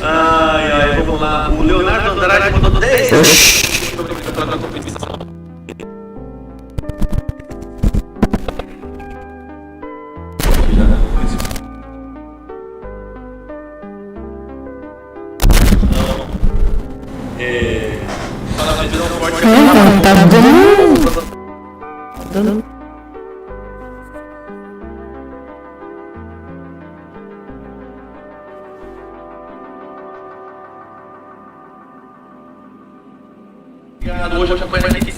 Ai, ai, vamos lá. O Leonardo Andrade mandou 10. Tá dando. Hoje eu já conheço aqui.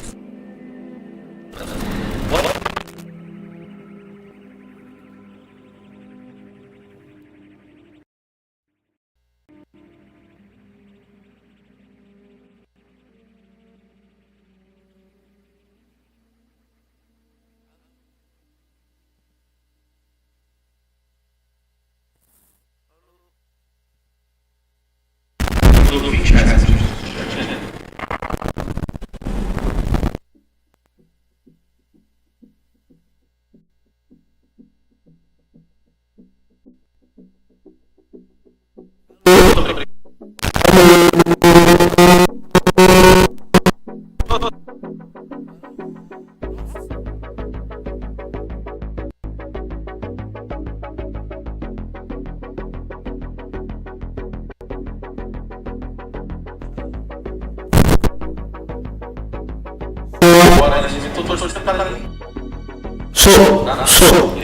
Sou.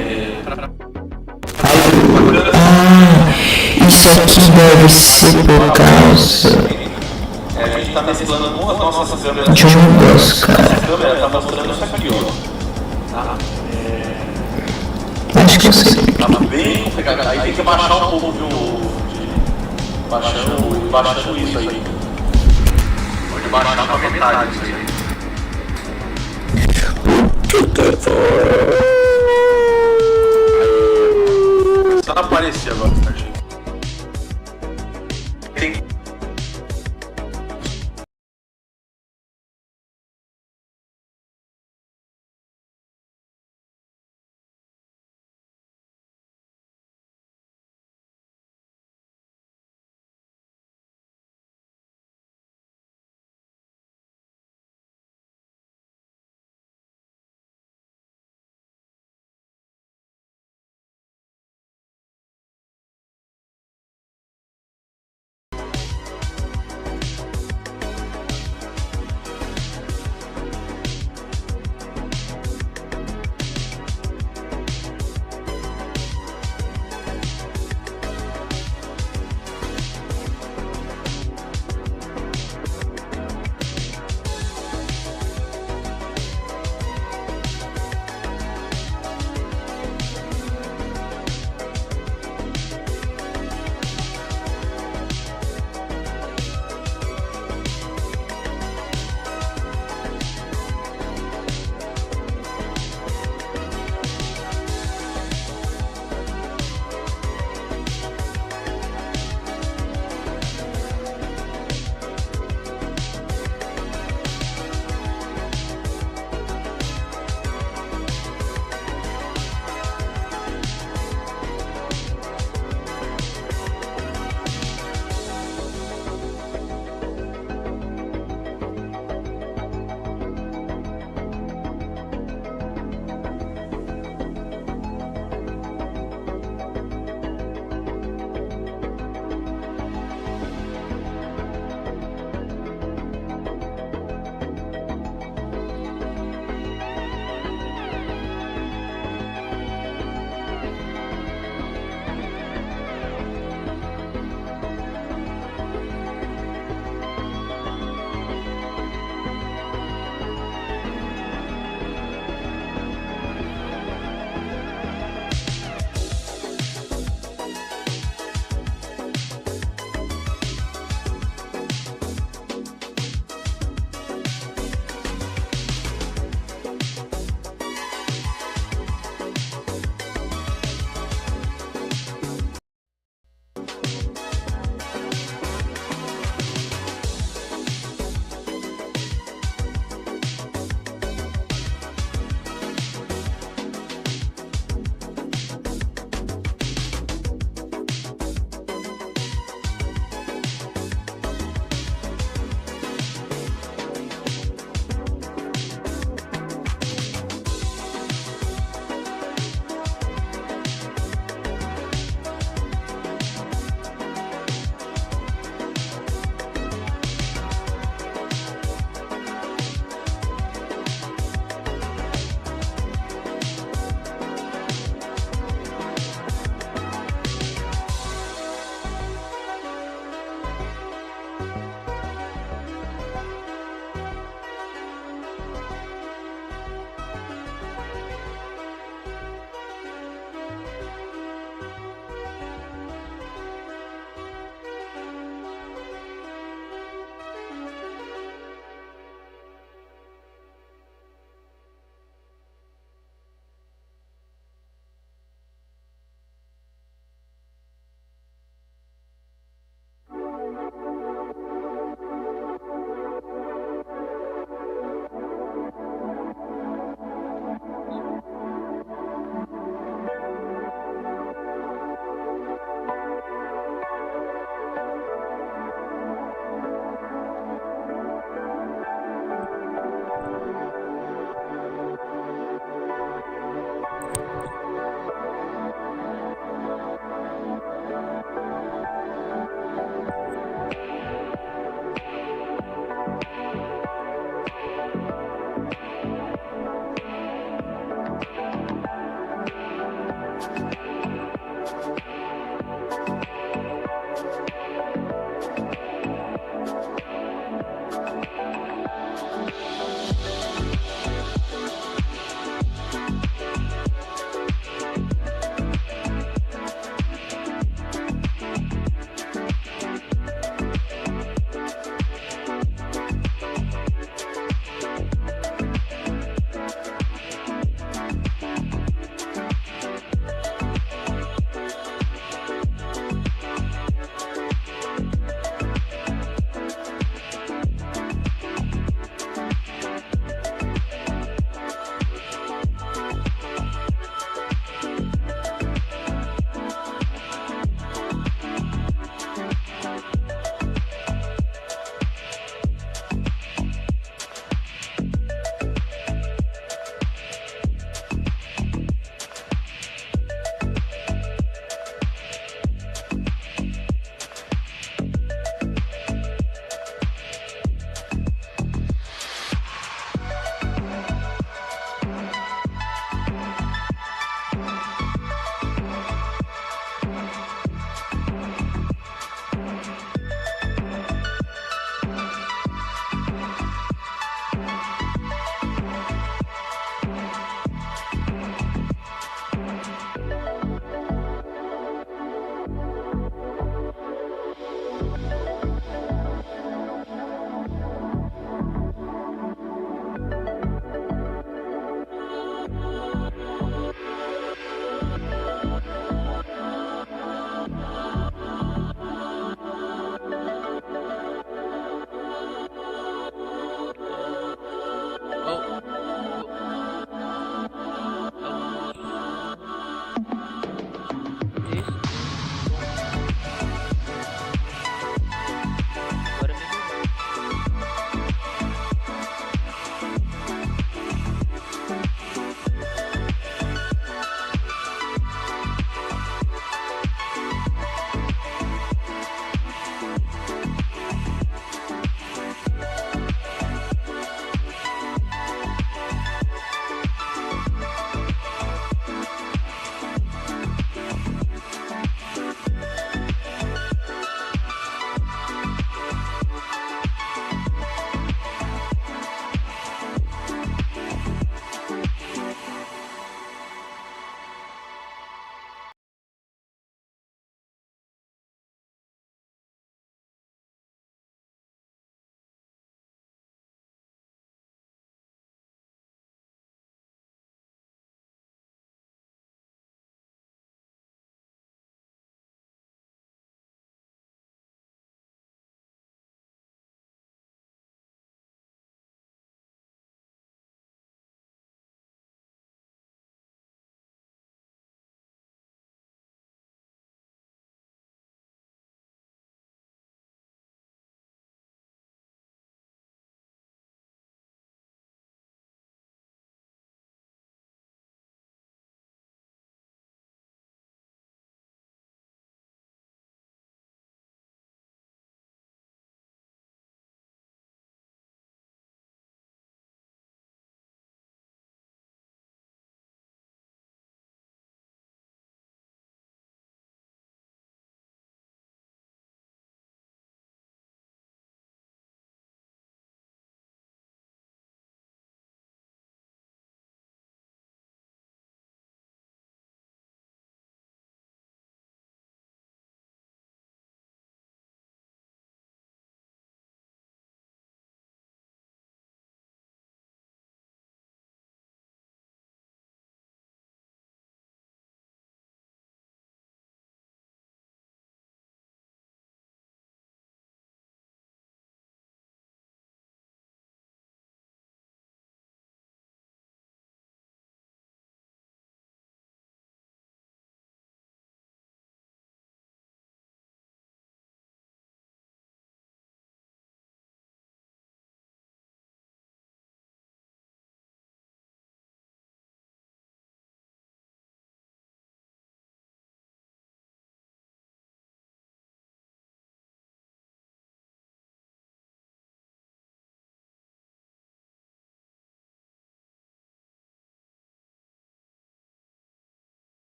Isso aqui deve ser por causa A gente tá mesclando com as nossas câmeras. de um negócio, cara. Essa câmera tá mostrando isso aqui, ó. Acho que eu sei. Tava bem complicado. Aí tem que baixar um pouco, viu? Baixando isso aí. Pode baixar pra metade isso aí. Só não aparecer agora, Starship. Tem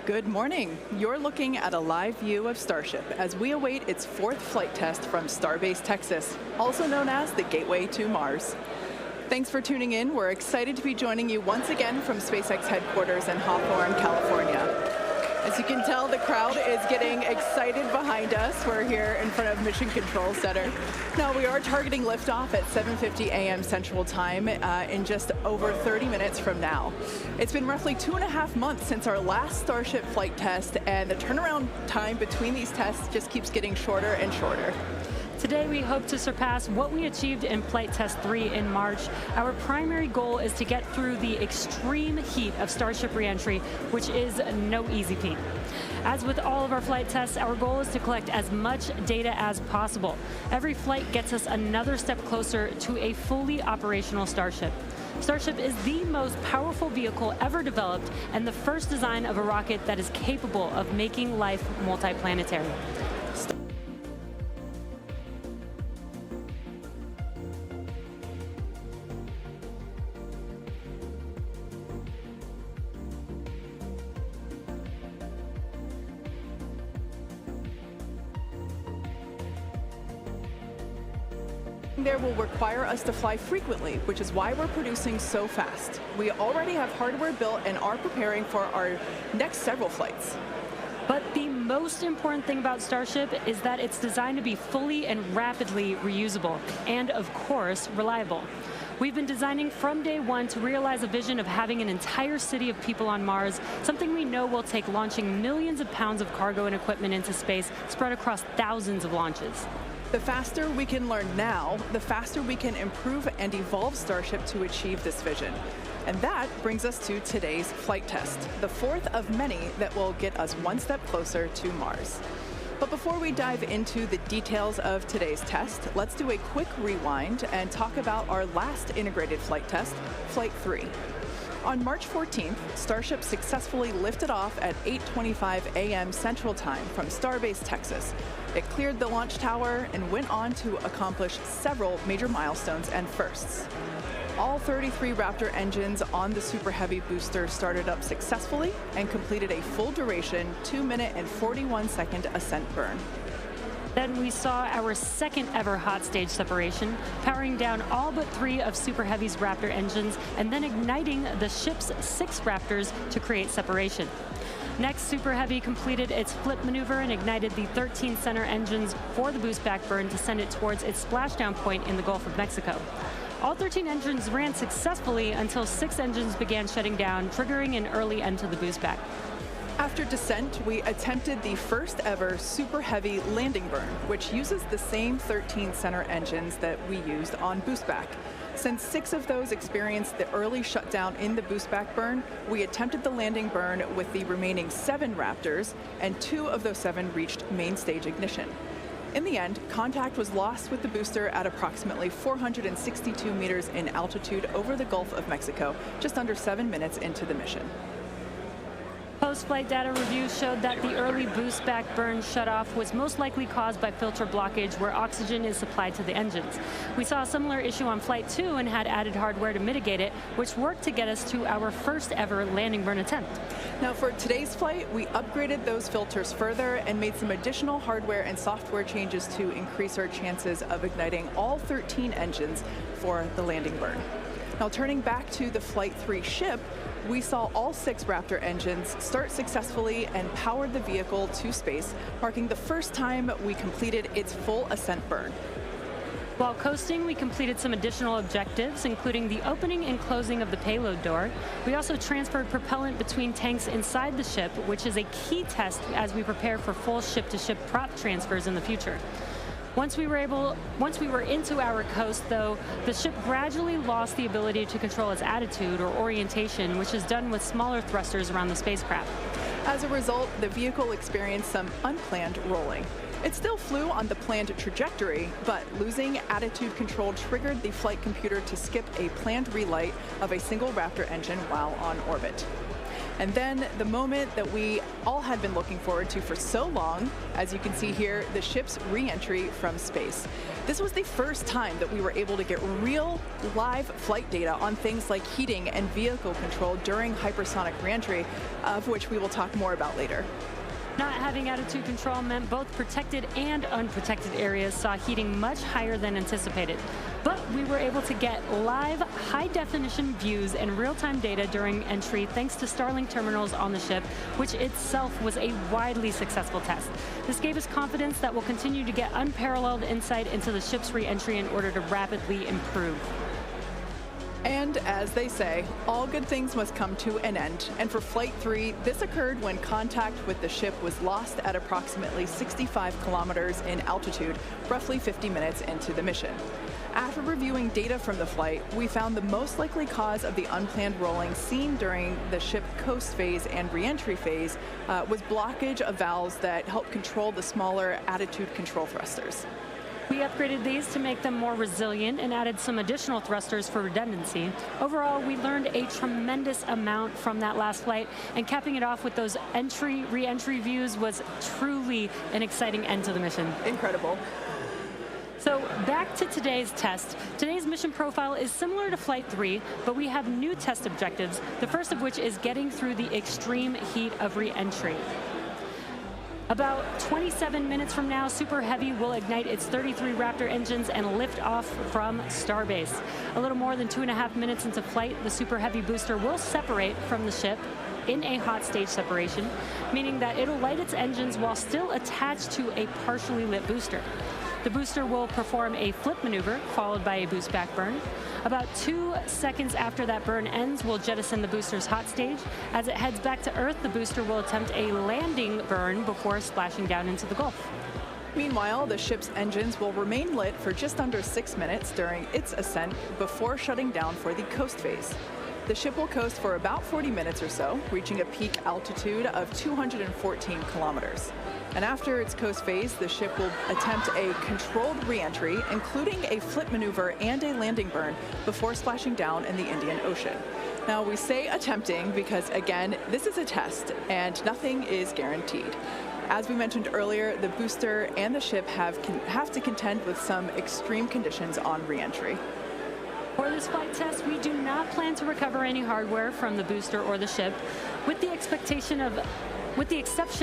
Good morning. You're looking at a live view of Starship as we await its fourth flight test from Starbase, Texas, also known as the Gateway to Mars. Thanks for tuning in. We're excited to be joining you once again from SpaceX headquarters in Hawthorne, California. As you can tell, the crowd is getting excited behind us. We're here in front of Mission Control Center. Now, we are targeting liftoff at 7:50 a.m. Central Time in just over 30 minutes from now. It's been roughly 2.5 months since our last Starship flight test, and the turnaround time between these tests just keeps getting shorter and shorter. Today, we hope to surpass what we achieved in Flight Test 3 in March. Our primary goal is to get through the extreme heat of Starship reentry, which is no easy feat. As with all of our flight tests, our goal is to collect as much data as possible. Every flight gets us another step closer to a fully operational Starship. Starship is the most powerful vehicle ever developed and the first design of a rocket that is capable of making life multiplanetary. There will require us to fly frequently, which is why we're producing so fast. We already have hardware built and are preparing for our next several flights. But the most important thing about Starship is that it's designed to be fully and rapidly reusable and, of course, reliable. We've been designing from day one to realize a vision of having an entire city of people on Mars, something we know will take launching millions of pounds of cargo and equipment into space spread across thousands of launches. The faster we can learn now, the faster we can improve and evolve Starship to achieve this vision. And that brings us to today's flight test, the fourth of many that will get us one step closer to Mars. But before we dive into the details of today's test, let's do a quick rewind and talk about our last integrated flight test, Flight 3. On March 14th, Starship successfully lifted off at 8:25 a.m. Central Time from Starbase, Texas. It cleared the launch tower and went on to accomplish several major milestones and firsts. All 33 Raptor engines on the Super Heavy booster started up successfully and completed a full duration 2-minute and 41-second ascent burn. Then we saw our second ever hot stage separation, powering down all but 3 of Super Heavy's Raptor engines and then igniting the ship's 6 Raptors to create separation. Next, Super Heavy completed its flip maneuver and ignited the 13 center engines for the boost back burn to send it towards its splashdown point in the Gulf of Mexico. All 13 engines ran successfully until 6 engines began shutting down, triggering an early end to the boost back. After descent, we attempted the first ever Super Heavy landing burn, which uses the same 13 center engines that we used on boostback. Since 6 of those experienced the early shutdown in the boostback burn, we attempted the landing burn with the remaining 7 Raptors, and 2 of those 7 reached main stage ignition. In the end, contact was lost with the booster at approximately 462 meters in altitude over the Gulf of Mexico, just under 7 minutes into the mission. Post-flight data review showed that the early boost back burn shutoff was most likely caused by filter blockage where oxygen is supplied to the engines. We saw a similar issue on Flight 2 and had added hardware to mitigate it, which worked to get us to our first ever landing burn attempt. Now for today's flight, we upgraded those filters further and made some additional hardware and software changes to increase our chances of igniting all 13 engines for the landing burn. Now turning back to the Flight 3 ship, we saw all 6 Raptor engines start successfully and powered the vehicle to space, marking the first time we completed its full ascent burn. While coasting, we completed some additional objectives, including the opening and closing of the payload door. We also transferred propellant between tanks inside the ship, which is a key test as we prepare for full ship-to-ship prop transfers in the future. Once we were into our coast, though, the ship gradually lost the ability to control its attitude or orientation, which is done with smaller thrusters around the spacecraft. As a result, the vehicle experienced some unplanned rolling. It still flew on the planned trajectory, but losing attitude control triggered the flight computer to skip a planned relight of a single Raptor engine while on orbit. And then the moment that we all had been looking forward to for so long, as you can see here, the ship's re-entry from space. This was the first time that we were able to get real live flight data on things like heating and vehicle control during hypersonic re-entry, of which we will talk more about later. Not having attitude control meant both protected and unprotected areas saw heating much higher than anticipated. But we were able to get live, high-definition views and real-time data during entry thanks to Starlink terminals on the ship, which itself was a widely successful test. This gave us confidence that we'll continue to get unparalleled insight into the ship's re-entry in order to rapidly improve. And as they say, all good things must come to an end. And for Flight 3, this occurred when contact with the ship was lost at approximately 65 kilometers in altitude, roughly 50 minutes into the mission. After reviewing data from the flight, we found the most likely cause of the unplanned rolling seen during the ship coast phase and re-entry phase was blockage of valves that help control the smaller attitude control thrusters. We upgraded these to make them more resilient and added some additional thrusters for redundancy. Overall, we learned a tremendous amount from that last flight, and capping it off with those re-entry views was truly an exciting end to the mission. Incredible. So back to today's test. Today's mission profile is similar to Flight 3, but we have new test objectives, the first of which is getting through the extreme heat of re-entry. About 27 minutes from now, Super Heavy will ignite its 33 Raptor engines and lift off from Starbase. A little more than 2.5 minutes into flight, the Super Heavy booster will separate from the ship in a hot stage separation, meaning that it'll light its engines while still attached to a partially lit booster. The booster will perform a flip maneuver, followed by a boost back burn. About 2 seconds after that burn ends, we'll jettison the booster's hot stage. As it heads back to Earth, the booster will attempt a landing burn before splashing down into the Gulf. Meanwhile, the ship's engines will remain lit for just under 6 minutes during its ascent before shutting down for the coast phase. The ship will coast for about 40 minutes or so, reaching a peak altitude of 214 kilometers. And after its coast phase, the ship will attempt a controlled re-entry, including a flip maneuver and a landing burn, before splashing down in the Indian Ocean. Now, we say attempting because, again, this is a test and nothing is guaranteed. As we mentioned earlier, the booster and the ship have to contend with some extreme conditions on re-entry. For this flight test, we do not plan to recover any hardware from the booster or the ship. With the exception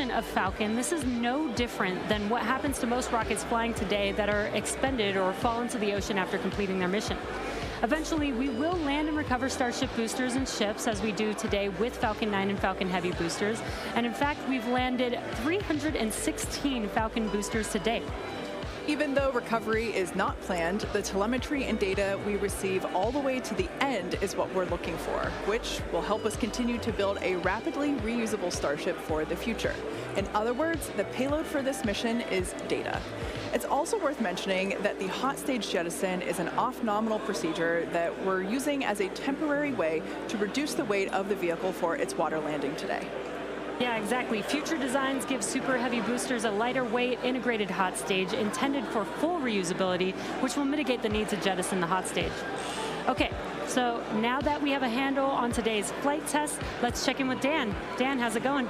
of Falcon, this is no different than what happens to most rockets flying today that are expended or fall into the ocean after completing their mission. Eventually, we will land and recover Starship boosters and ships, as we do today with Falcon 9 and Falcon Heavy boosters. And in fact, we've landed 316 Falcon boosters to date. Even though recovery is not planned, the telemetry and data we receive all the way to the end is what we're looking for, which will help us continue to build a rapidly reusable Starship for the future. In other words, the payload for this mission is data. It's also worth mentioning that the hot stage jettison is an off-nominal procedure that we're using as a temporary way to reduce the weight of the vehicle for its water landing today. Yeah, exactly. Future designs give Super Heavy boosters a lighter weight integrated hot stage intended for full reusability, which will mitigate the need to jettison the hot stage. Okay, so now that we have a handle on today's flight test, let's check in with Dan. Dan, how's it going?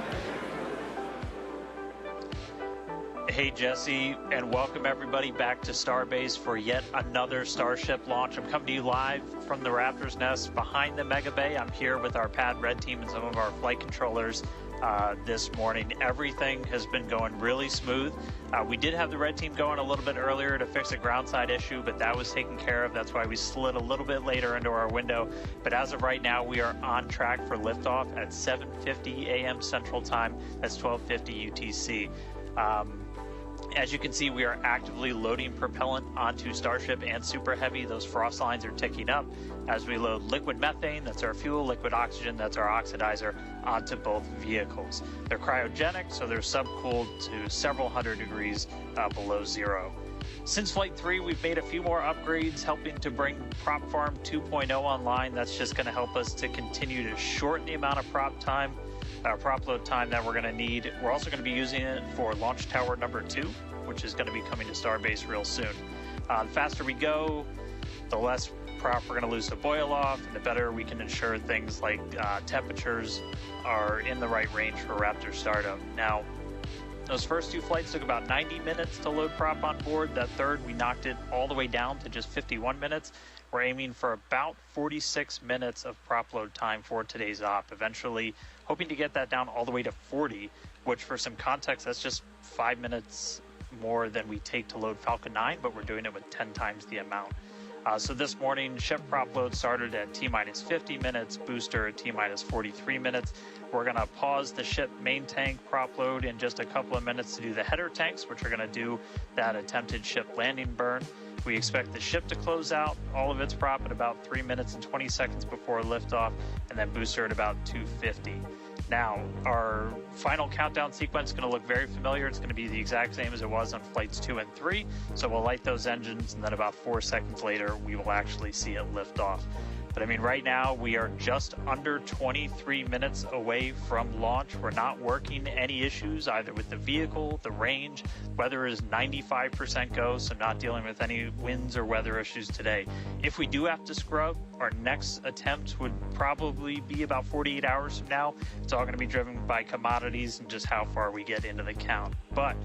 Hey Jesse, and welcome everybody back to Starbase for yet another Starship launch. I'm coming to you live from the Raptor's Nest behind the Mega Bay. I'm here with our Pad Red team and some of our flight controllers this morning. Everything has been going really smooth. We did have the Red team going a little bit earlier to fix a ground side issue, but that was taken care of. That's why we slid a little bit later into our window. But as of right now, we are on track for liftoff at 7:50 a.m. Central Time. That's 12:50 UTC. As you can see, we are actively loading propellant onto Starship and Super Heavy. Those frost lines are ticking up as we load liquid methane, that's our fuel, liquid oxygen, that's our oxidizer, onto both vehicles. They're cryogenic, so they're subcooled to several hundred degrees below zero. Since Flight 3, we've made a few more upgrades, helping to bring Prop Farm 2.0 online. That's just going to help us to continue to shorten the amount of prop load time that we're going to need. We're also going to be using it for Launch Tower number 2, which is going to be coming to Starbase real soon. The faster we go, the less prop we're going to lose to boil off, and the better we can ensure things like temperatures are in the right range for Raptor startup. Now, those first 2 flights took about 90 minutes to load prop on board. That third, we knocked it all the way down to just 51 minutes. We're aiming for about 46 minutes of prop load time for today's op, eventually hoping to get that down all the way to 40, which for some context, that's just 5 minutes more than we take to load Falcon 9, but we're doing it with 10 times the amount. So this morning, ship prop load started at T-minus 50 minutes, booster at T-minus 43 minutes. We're going to pause the ship main tank prop load in just a couple of minutes to do the header tanks, which are going to do that attempted ship landing burn. We expect the ship to close out all of its prop at about 3 minutes and 20 seconds before liftoff, and then booster at about 2:50. Now, our final countdown sequence is going to look very familiar. It's going to be the exact same as it was on flights 2 and 3. So we'll light those engines, and then about 4 seconds later, we will actually see it lift off. But I mean, right now, we are just under 23 minutes away from launch. We're not working any issues either with the vehicle, the range. Weather is 95% go, so not dealing with any winds or weather issues today. If we do have to scrub, our next attempt would probably be about 48 hours from now. It's all going to be driven by commodities and just how far we get into the count. But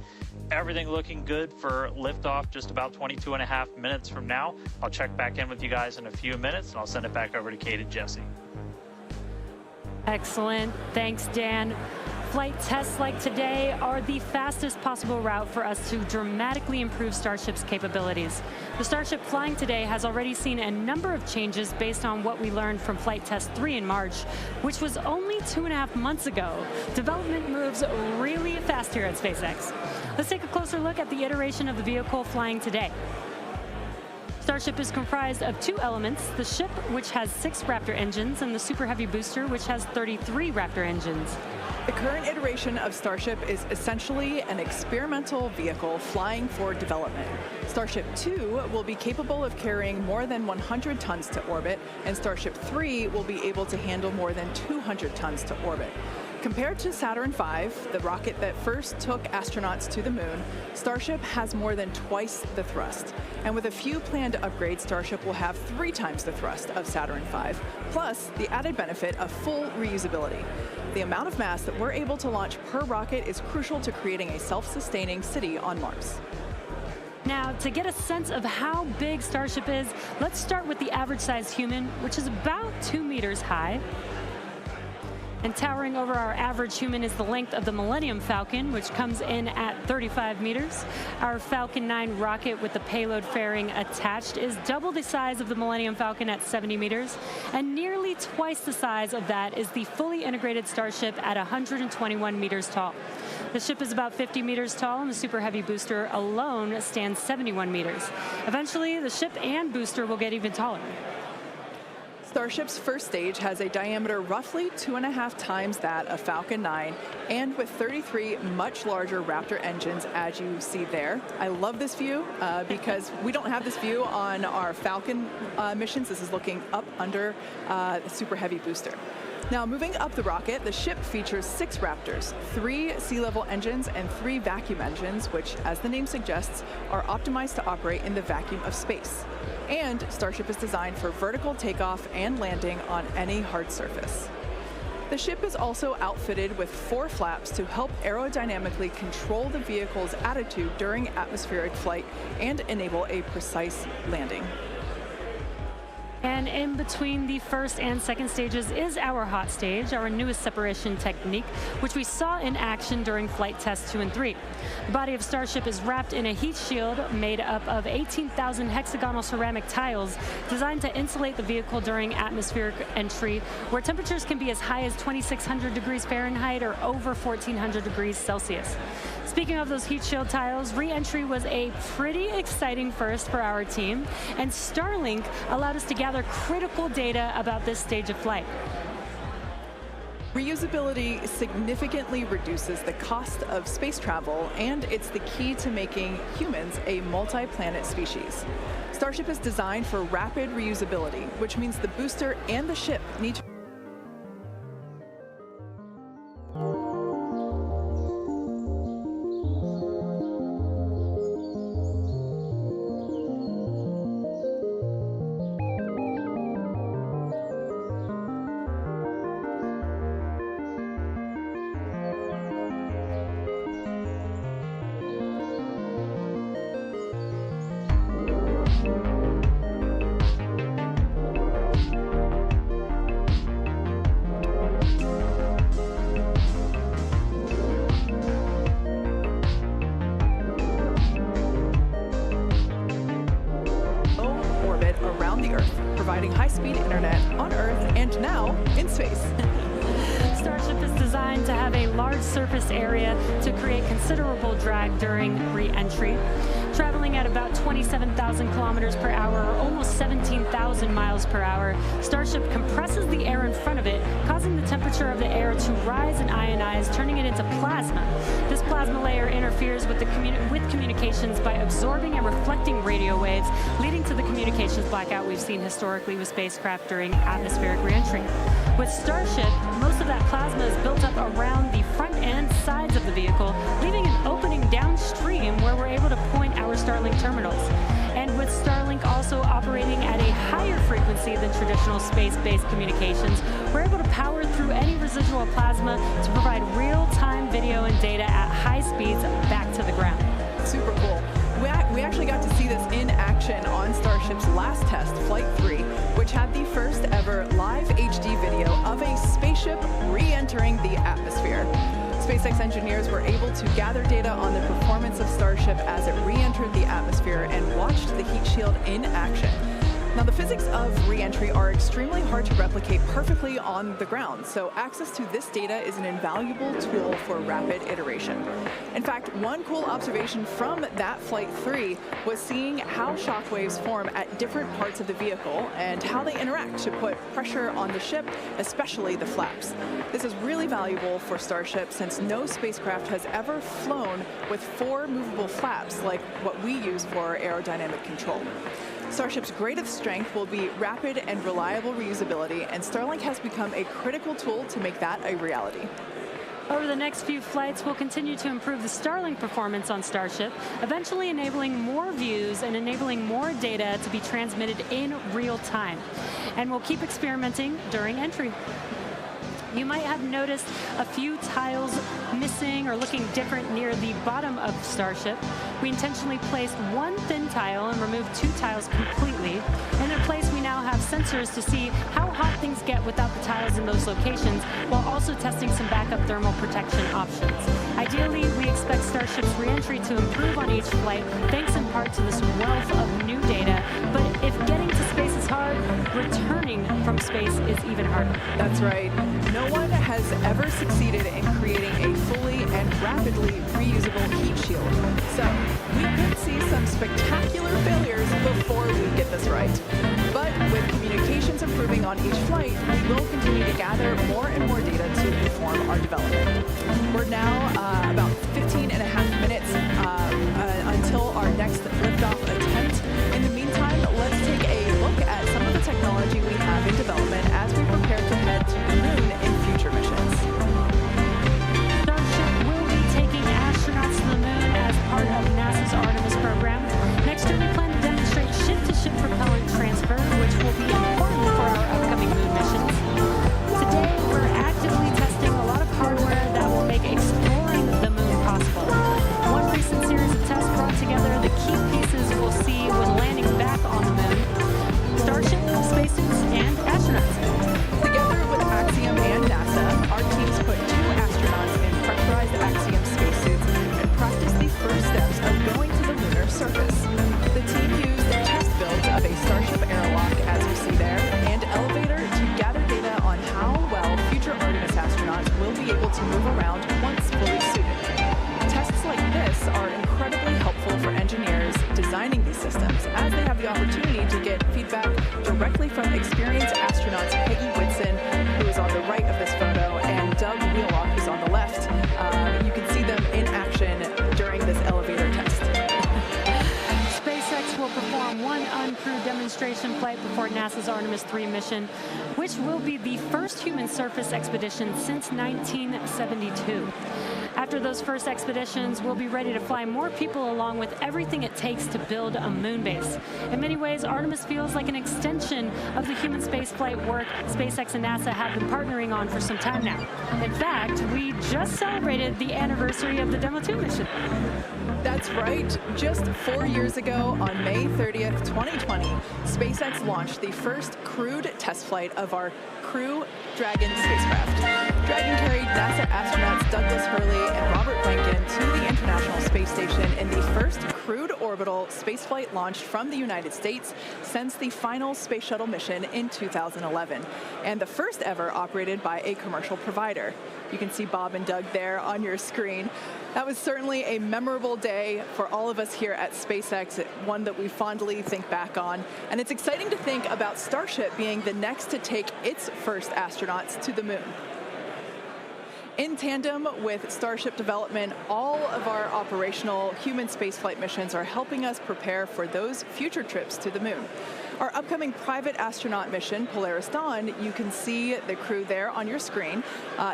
everything looking good for liftoff just about 22 and a half minutes from now. I'll check back in with you guys in a few minutes, and I'll send it back over to Kate and Jesse. Excellent. Thanks, Dan. Flight tests like today are the fastest possible route for us to dramatically improve Starship's capabilities. The Starship flying today has already seen a number of changes based on what we learned from Flight Test 3 in March, which was only 2.5 months ago. Development moves really fast here at SpaceX. Let's take a closer look at the iteration of the vehicle flying today. Starship is comprised of 2 elements, the ship, which has 6 Raptor engines, and the Super Heavy booster, which has 33 Raptor engines. The current iteration of Starship is essentially an experimental vehicle flying for development. Starship 2 will be capable of carrying more than 100 tons to orbit, and Starship 3 will be able to handle more than 200 tons to orbit. Compared to Saturn V, the rocket that first took astronauts to the moon, Starship has more than twice the thrust. And with a few planned upgrades, Starship will have 3 times the thrust of Saturn V, plus the added benefit of full reusability. The amount of mass that we're able to launch per rocket is crucial to creating a self-sustaining city on Mars. Now, to get a sense of how big Starship is, let's start with the average-sized human, which is about 2 meters high. And towering over our average human is the length of the Millennium Falcon, which comes in at 35 meters. Our Falcon 9 rocket with the payload fairing attached is double the size of the Millennium Falcon at 70 meters, and nearly twice the size of that is the fully integrated Starship at 121 meters tall. The ship is about 50 meters tall, and the Super Heavy booster alone stands 71 meters. Eventually, the ship and booster will get even taller. Starship's first stage has a diameter roughly 2.5 times that of Falcon 9, and with 33 much larger Raptor engines, as you see there. I love this view because we don't have this view on our Falcon missions. This is looking up under the Super Heavy booster. Now, moving up the rocket, the ship features 6 Raptors, 3 sea-level engines, and 3 vacuum engines, which, as the name suggests, are optimized to operate in the vacuum of space. And Starship is designed for vertical takeoff and landing on any hard surface. The ship is also outfitted with 4 flaps to help aerodynamically control the vehicle's attitude during atmospheric flight and enable a precise landing. And in between the first and second stages is our hot stage, our newest separation technique, which we saw in action during flight tests 2 and 3. The body of Starship is wrapped in a heat shield made up of 18,000 hexagonal ceramic tiles designed to insulate the vehicle during atmospheric entry, where temperatures can be as high as 2,600 degrees Fahrenheit or over 1,400 degrees Celsius. Speaking of those heat shield tiles, re-entry was a pretty exciting first for our team, and Starlink allowed us to gather critical data about this stage of flight. Reusability significantly reduces the cost of space travel, and it's the key to making humans a multi-planet species. Starship is designed for rapid reusability, which means the booster and the ship need to high-speed internet on Earth and now in space. Starship is designed to have a large surface area to create considerable drag during re-entry. Traveling at about 27,000 kilometers per hour, or almost 17,000 miles per hour, Starship compresses the air in front of it, causing the temperature of the air to rise and ionize, turning it into plasma. This plasma layer interferes with communications by absorbing and reflecting radio waves, leading to the communications blackout we've seen historically with spacecraft during atmospheric reentry. With Starship, most of that plasma is built up around the front and sides of the vehicle, leaving an opening downstream where we're able to point our Starlink terminals. And with Starlink also operating at a higher frequency than traditional space-based communications, we're able to power through any residual plasma to provide real-time video and data at high speeds back to the ground. Super cool. We actually got to see this in action on Starship's last test, Flight 3, which had the first ever live HD video of a spaceship re-entering the atmosphere. SpaceX engineers were able to gather data on the performance of Starship as it re-entered the atmosphere and watched the heat shield in action. Now, the physics of re-entry are extremely hard to replicate perfectly on the ground, so access to this data is an invaluable tool for rapid iteration. In fact, one cool observation from that Flight 3 was seeing how shockwaves form at different parts of the vehicle and how they interact to put pressure on the ship, especially the flaps. This is really valuable for Starship since no spacecraft has ever flown with 4 movable flaps like what we use for aerodynamic control. Starship's greatest strength will be rapid and reliable reusability, and Starlink has become a critical tool to make that a reality. Over the next few flights, we'll continue to improve the Starlink performance on Starship, eventually enabling more views and enabling more data to be transmitted in real time. And we'll keep experimenting during entry. You might have noticed a few tiles missing or looking different near the bottom of Starship. We intentionally placed one thin tile and removed 2 tiles completely. In their place, we now have sensors to see how hot things get without the tiles in those locations, while also testing some backup thermal protection options. Ideally, we expect Starship's re-entry to improve on each flight, thanks in part to this wealth of new data. But if getting to space is hard, returning from space is even harder. That's right. No one has ever succeeded in creating a fully and rapidly reusable heat shield. So we could see some spectacular failures before we get this right. But with communications improving on each flight, we will continue to gather more and more data to inform our development. We're now about 15 and a half minutes until our next liftoff attempt. In the meantime, let's take a look at some of the technology we have in development as we prepare to head to the moon in future missions. Starship will be taking astronauts to the moon as part of NASA's Artemis program. Next year, we plan to demonstrate ship-to-ship propellant transfer, which will be important for our upcoming moon missions. Today, we're actively testing a lot of hardware that will make exploring the moon possible. One recent series of tests brought together the key pieces we'll see when landing back on the moon: Starship, spacesuits, and astronauts. Together with Axiom and NASA, our teams put 2 astronauts in pressurized Axiom spacesuits and practiced the first steps of going to the lunar surface. The team used test builds of a Starship airlock, as we see there, and elevator to gather data on how well future Artemis astronauts will be able to move around once fully suited. Tests like this are incredibly helpful for engineers designing these systems, as they have the opportunity to get feedback directly from experienced astronauts Peggy Whitson, who is on the right of this photo, and Doug Wheelock, who's on the left. You can see them in action during this elevator test. SpaceX will perform one uncrewed demonstration flight before NASA's Artemis 3 mission, which will be the first human surface expedition since 1972. After those first expeditions, we'll be ready to fly more people along with everything it takes to build a moon base. In many ways, Artemis feels like an extension of the human spaceflight work SpaceX and NASA have been partnering on for some time now. In fact, we just celebrated the anniversary of the Demo 2 mission. That's right. Just 4 years ago, on May 30th, 2020, SpaceX launched the first crewed test flight of our Crew Dragon spacecraft. Dragon carried NASA astronauts Douglas Hurley and Robert Rankin to the International Space Station in the first crewed orbital spaceflight launched from the United States since the final space shuttle mission in 2011, and the first ever operated by a commercial provider. You can see Bob and Doug there on your screen. That was certainly a memorable day for all of us here at SpaceX, one that we fondly think back on. And it's exciting to think about Starship being the next to take its first astronauts to the moon. In tandem with Starship development, all of our operational human spaceflight missions are helping us prepare for those future trips to the moon. Our upcoming private astronaut mission, Polaris Dawn, you can see the crew there on your screen.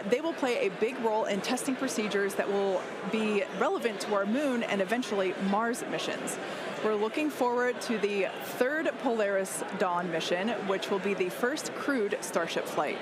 They will play a big role in testing procedures that will be relevant to our moon and eventually Mars missions. We're looking forward to the third Polaris Dawn mission, which will be the first crewed Starship flight.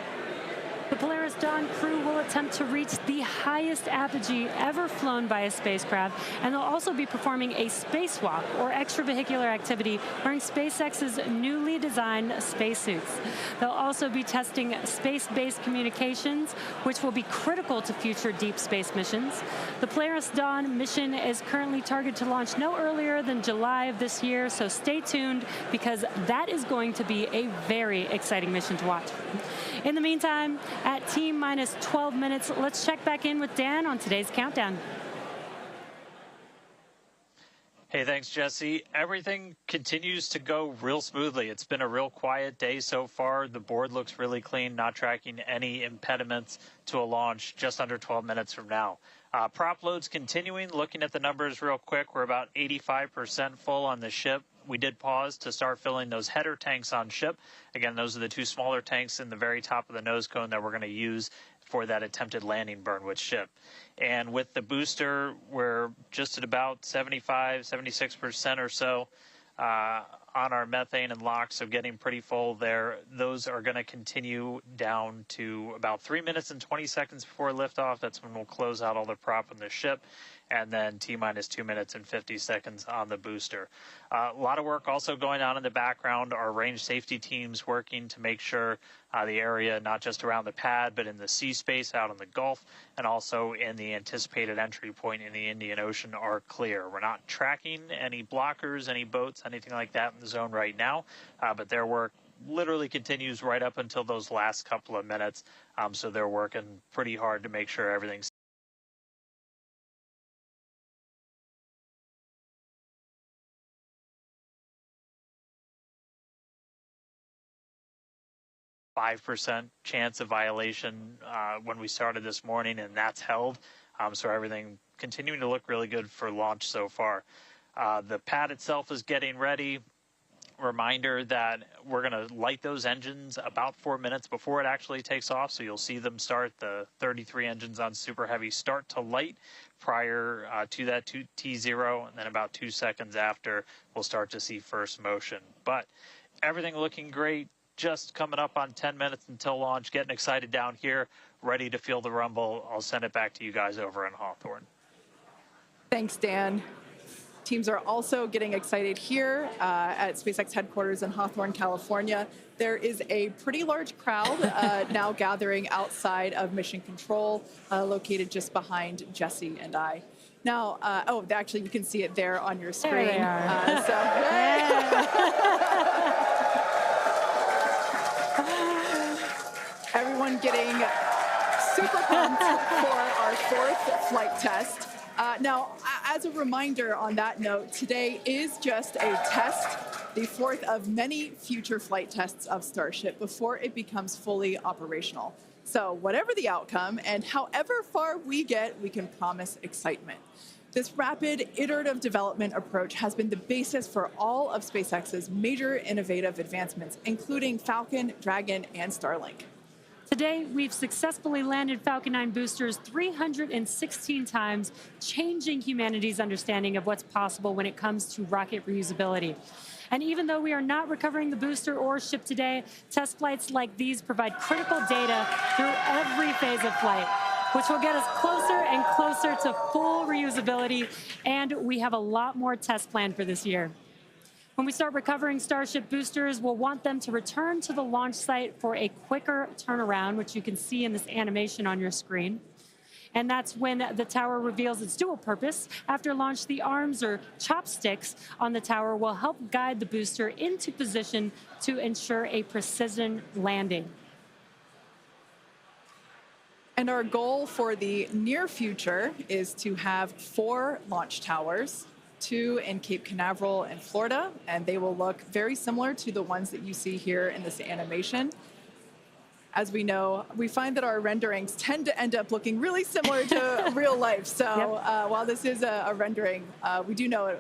The Polaris Dawn crew will attempt to reach the highest apogee ever flown by a spacecraft, and they'll also be performing a spacewalk, or extravehicular activity, wearing SpaceX's newly designed spacesuits. They'll also be testing space-based communications, which will be critical to future deep space missions. The Polaris Dawn mission is currently targeted to launch no earlier than July of this year, so stay tuned, because that is going to be a very exciting mission to watch. In the meantime, at T-minus 12 minutes, let's check back in with Dan on today's countdown. Hey, thanks, Jesse. Everything continues to go real smoothly. It's been a real quiet day so far. The board looks really clean, not tracking any impediments to a launch just under 12 minutes from now. Prop loads continuing. Looking at the numbers real quick, we're about 85% full on the ship. We did pause to start filling those header tanks on ship. Again, those are the two smaller tanks in the very top of the nose cone that we're going to use for that attempted landing burn with ship. And with the booster, we're just at about 75, 76% or so on our methane and LOX, so getting pretty full there. Those are going to continue down to about 3 minutes and 20 seconds before liftoff. That's when we'll close out all the prop on the ship, and then T-minus 2 minutes and 50 seconds on the booster. A lot of work also going on in the background. Our range safety teams working to make sure the area, not just around the pad, but in the sea space out in the Gulf, and also in the anticipated entry point in the Indian Ocean, are clear. We're not tracking any blockers, any boats, anything like that in the zone right now, but their work literally continues right up until those last couple of minutes. So they're working pretty hard to make sure everything's 5% chance of violation when we started this morning, and that's held. So everything continuing to look really good for launch so far. The pad itself is getting ready. Reminder that we're going to light those engines about 4 minutes before it actually takes off. So you'll see them start, the 33 engines on Super Heavy start to light prior to that T0, and then about 2 seconds after, we'll start to see first motion. But everything looking great. Just coming up on 10 minutes until launch, getting excited down here, ready to feel the rumble. I'll send it back to you guys over in Hawthorne. Thanks, Dan. Teams are also getting excited here at SpaceX headquarters in Hawthorne, California. There is a pretty large crowd now gathering outside of Mission Control, located just behind Jesse and I. Now, actually, you can see it there on your screen. There they are. Everyone getting super pumped for our fourth flight test. Now, as a reminder on that note, today is just a test, the fourth of many future flight tests of Starship before it becomes fully operational. So whatever the outcome and however far we get, we can promise excitement. This rapid, iterative development approach has been the basis for all of SpaceX's major innovative advancements, including Falcon, Dragon, and Starlink. Today, we've successfully landed Falcon 9 boosters 316 times, changing humanity's understanding of what's possible when it comes to rocket reusability. And even though we are not recovering the booster or ship today, test flights like these provide critical data through every phase of flight, which will get us closer and closer to full reusability, and we have a lot more tests planned for this year. When we start recovering Starship boosters, we'll want them to return to the launch site for a quicker turnaround, which you can see in this animation on your screen. And that's when the tower reveals its dual purpose. After launch, the arms or chopsticks on the tower will help guide the booster into position to ensure a precision landing. And our goal for the near future is to have 4 launch towers, 2 in Cape Canaveral in Florida, and they will look very similar to the ones that you see here in this animation. As we know, we find that our renderings tend to end up looking really similar to real life. So while this is a rendering, we do know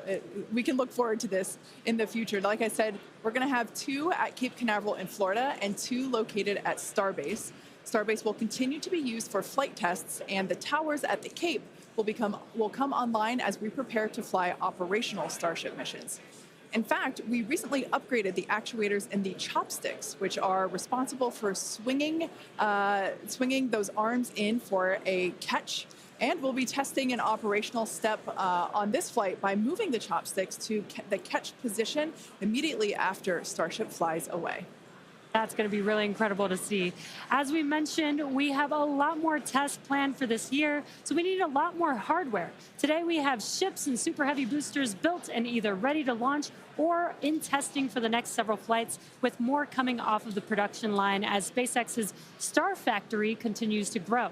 we can look forward to this in the future. Like I said, we're going to have 2 at Cape Canaveral in Florida and 2 located at Starbase. Starbase will continue to be used for flight tests, and the towers at the Cape will come online as we prepare to fly operational Starship missions. In fact, we recently upgraded the actuators in the chopsticks, which are responsible for swinging those arms in for a catch. And we'll be testing an operational step on this flight by moving the chopsticks to the catch position immediately after Starship flies away. That's going to be really incredible to see. As we mentioned, we have a lot more tests planned for this year, so we need a lot more hardware. Today we have ships and Super Heavy boosters built and either ready to launch or in testing for the next several flights, with more coming off of the production line as SpaceX's Star Factory continues to grow.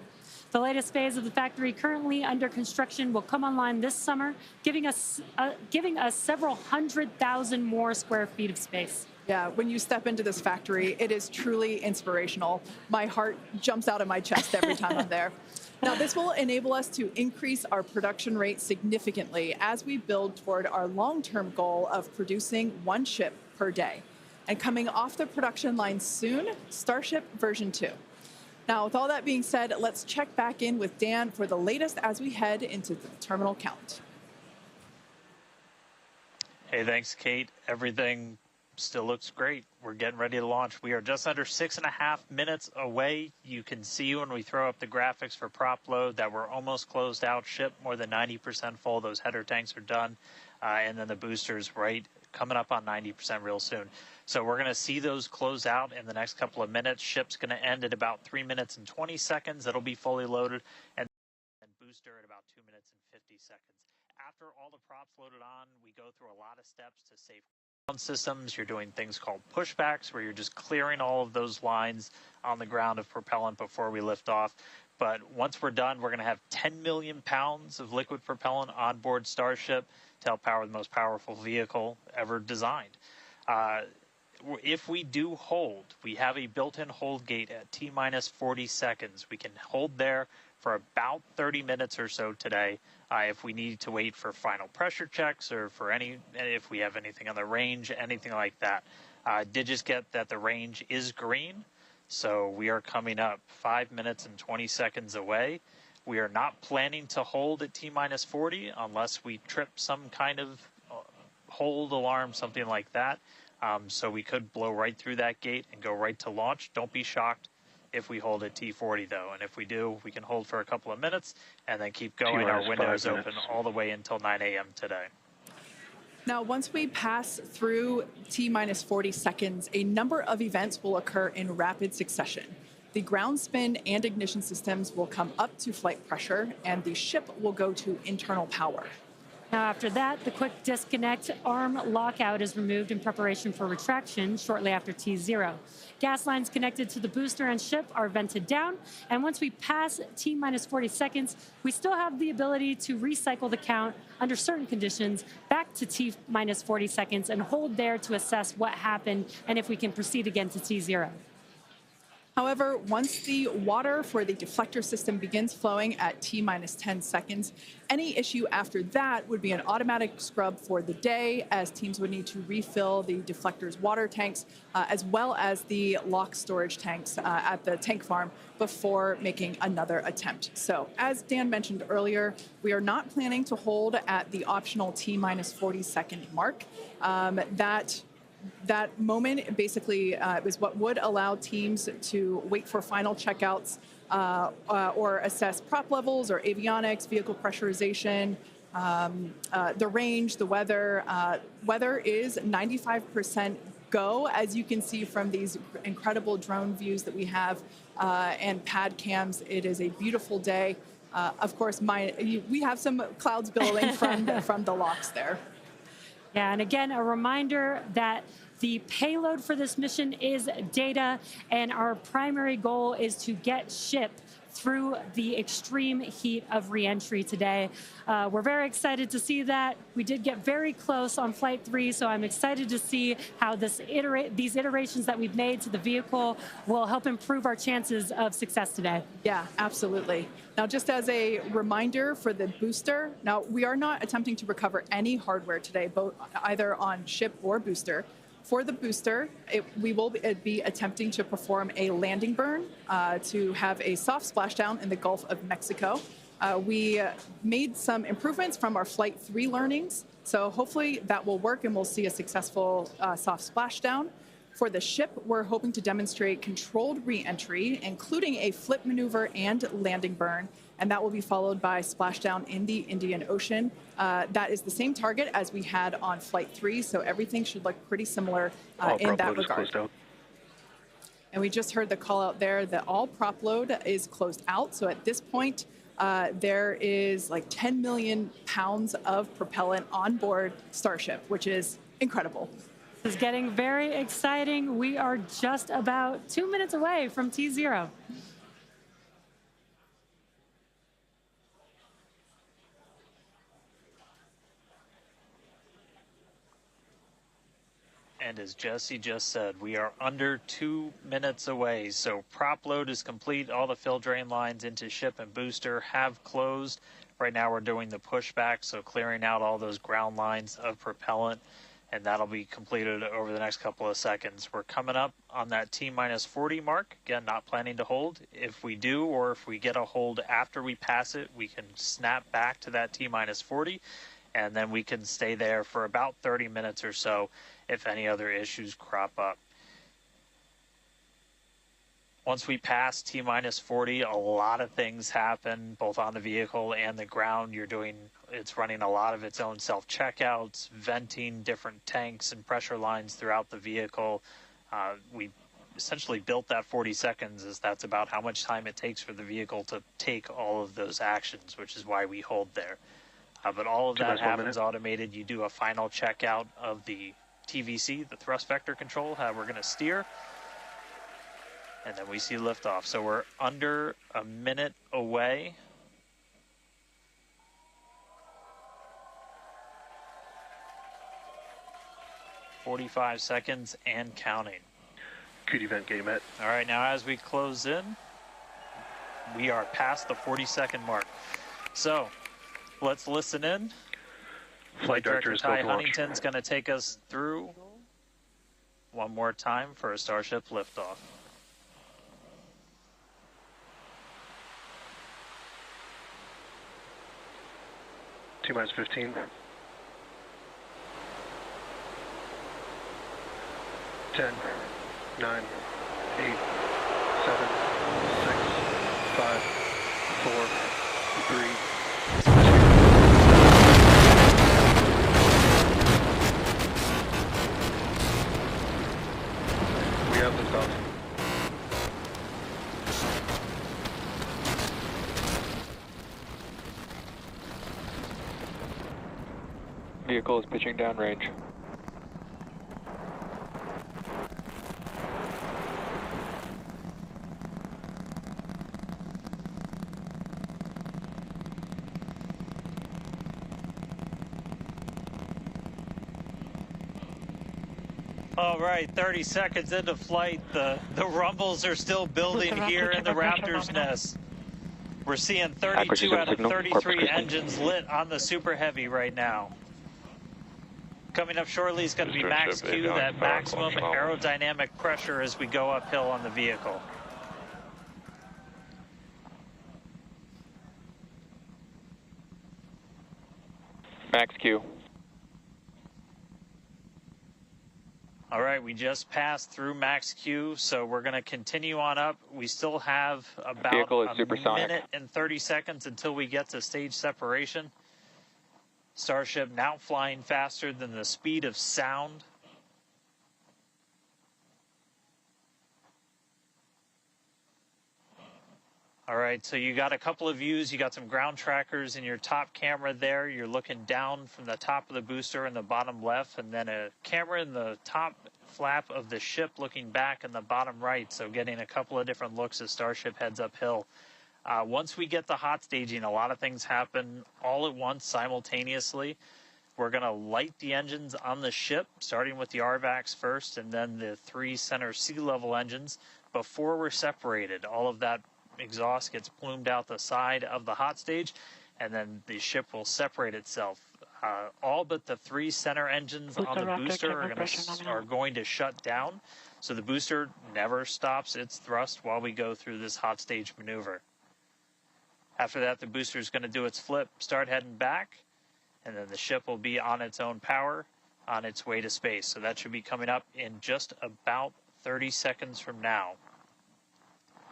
The latest phase of the factory currently under construction will come online this summer, giving us several 100,000 more square feet of space. Yeah, when you step into this factory, it is truly inspirational. My heart jumps out of my chest every time I'm there. Now, this will enable us to increase our production rate significantly as we build toward our long-term goal of producing 1 ship per day. And coming off the production line soon, Starship version 2. Now, with all that being said, let's check back in with Dan for the latest as we head into the terminal count. Hey, thanks, Kate. Everything still looks great. We're getting ready to launch. We are just under 6.5 minutes away. You can see when we throw up the graphics for prop load that we're almost closed out. Ship more than 90% full. Those header tanks are done. And then the boosters coming up on 90% real soon. So we're going to see those close out in the next couple of minutes. Ship's going to end at about 3 minutes and 20 seconds. It'll be fully loaded. And booster at about 2 minutes and 50 seconds. After all the props loaded on, we go through a lot of steps to save ground systems. You're doing things called pushbacks, where you're just clearing all of those lines on the ground of propellant before we lift off. But once we're done, we're going to have 10 million pounds of liquid propellant on board Starship to help power the most powerful vehicle ever designed. If we do hold, we have a built-in hold gate at T-minus 40 seconds. We can hold there for about 30 minutes or so today. If we need to wait for final pressure checks or for if we have anything on the range, anything like that. Did just get that the range is green, so we are coming up 5 minutes and 20 seconds away. We are not planning to hold at T-minus 40 unless we trip some kind of hold alarm, something like that. So we could blow right through that gate and go right to launch. Don't be shocked if we hold at T40, though. And if we do, we can hold for a couple of minutes and then keep going. Our window is open all the way until 9 a.m. today. Now, once we pass through T-minus 40 seconds, a number of events will occur in rapid succession. The ground spin and ignition systems will come up to flight pressure, and the ship will go to internal power. Now, after that, the quick disconnect arm lockout is removed in preparation for retraction shortly after T0. Gas lines connected to the booster and ship are vented down, and once we pass T-minus 40 seconds, we still have the ability to recycle the count under certain conditions back to T-minus 40 seconds and hold there to assess what happened and if we can proceed again to T0. However, once the water for the deflector system begins flowing at T-minus 10 seconds, any issue after that would be an automatic scrub for the day, as teams would need to refill the deflector's water tanks, as well as the lock storage tanks at the tank farm before making another attempt. So, as Dan mentioned earlier, we are not planning to hold at the optional T-minus 40-second mark. That moment basically is what would allow teams to wait for final checkouts or assess prop levels or avionics, vehicle pressurization, the range, the weather. Weather is 95% go, as you can see from these incredible drone views that we have and pad cams. It is a beautiful day. Of course, we have some clouds billowing from the LOX there. Yeah, and again, a reminder that the payload for this mission is data, and our primary goal is to get ship through the extreme heat of reentry today. We're very excited to see that. We did get very close on Flight 3, so I'm excited to see how these iterations that we've made to the vehicle will help improve our chances of success today. Yeah, absolutely. Now, just as a reminder for the booster, now we are not attempting to recover any hardware today, either on ship or booster. For the booster, we will be attempting to perform a landing burn to have a soft splashdown in the Gulf of Mexico. We made some improvements from our Flight 3 learnings, so hopefully that will work and we'll see a successful soft splashdown. For the ship, we're hoping to demonstrate controlled re-entry, including a flip maneuver and landing burn, and that will be followed by splashdown in the Indian Ocean. That is the same target as we had on Flight 3, so everything should look pretty similar in that regard. And we just heard the call out there that all prop load is closed out, so at this point, there is like 10 million pounds of propellant on board Starship, which is incredible. This is getting very exciting. We are just about 2 minutes away from T0. And as Jesse just said, we are under 2 minutes away. So prop load is complete. All the fill drain lines into ship and booster have closed. Right now we're doing the pushback, so clearing out all those ground lines of propellant, and that'll be completed over the next couple of seconds. We're coming up on that T-minus 40 mark. Again, not planning to hold. If we do, or if we get a hold after we pass it, we can snap back to that T-minus 40, and then we can stay there for about 30 minutes or so if any other issues crop up. Once we pass T-minus 40, a lot of things happen, both on the vehicle and the ground. It's running a lot of its own self-checkouts, venting different tanks and pressure lines throughout the vehicle. We essentially built that 40 seconds as that's about how much time it takes for the vehicle to take all of those actions, which is why we hold there. But all of that happens automated. You do a final checkout of the TVC, the thrust vector control, how we're going to steer. And then we see liftoff. So we're under a minute away. "45 seconds and counting. Good event, game met. All right, now as we close in, we are past the 40-second mark. So let's listen in. Flight Director Ty Huntington's going to take us through one more time for a Starship liftoff. T-minus 15. 10, 9, 8, 7, 6, 5, 4, 3, 2. We have liftoff. Vehicle is pitching downrange. All right, 30 seconds into flight. The rumbles are still building here in the Raptor's nest. We're seeing 32 out of 33 engines lit on the Super Heavy right now. Coming up shortly is going to be max Q, that maximum aerodynamic pressure as we go uphill on the vehicle. Max Q. All right, we just passed through max Q, so we're going to continue on up. We still have about a minute and 30 seconds until we get to stage separation. Starship now flying faster than the speed of sound. All right, so you got a couple of views. You got some ground trackers in your top camera there. You're looking down from the top of the booster in the bottom left, and then a camera in the top flap of the ship looking back in the bottom right, so getting a couple of different looks as Starship heads uphill. Once we get the hot staging, a lot of things happen all at once simultaneously. We're going to light the engines on the ship, starting with the RVACs first, and then the 3 center sea level engines before we're separated. All of that exhaust gets plumed out the side of the hot stage, and then the ship will separate itself. All but the 3 center engines on the booster are going to shut down, so the booster never stops its thrust while we go through this hot stage maneuver. After that, the booster is going to do its flip, start heading back, and then the ship will be on its own power on its way to space. So that should be coming up in just about 30 seconds from now.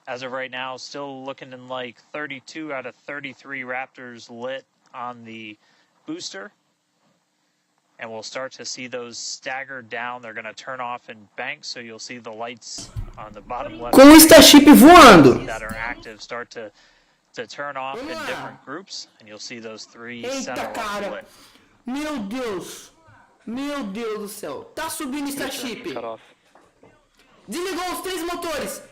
As of right now, still looking in like 32 out of 33 Raptors lit on the booster. And we'll start to see those stagger down. They're going to turn off in banks, so you'll see the lights on the bottom left Com o Starship voando. that are active start to turn off in different groups, and you'll see those 3 center Eita, ones cara. lit. Meu Deus. Meu Deus do céu. Tá subindo Starship. Cut off. Desligou os 3 motores.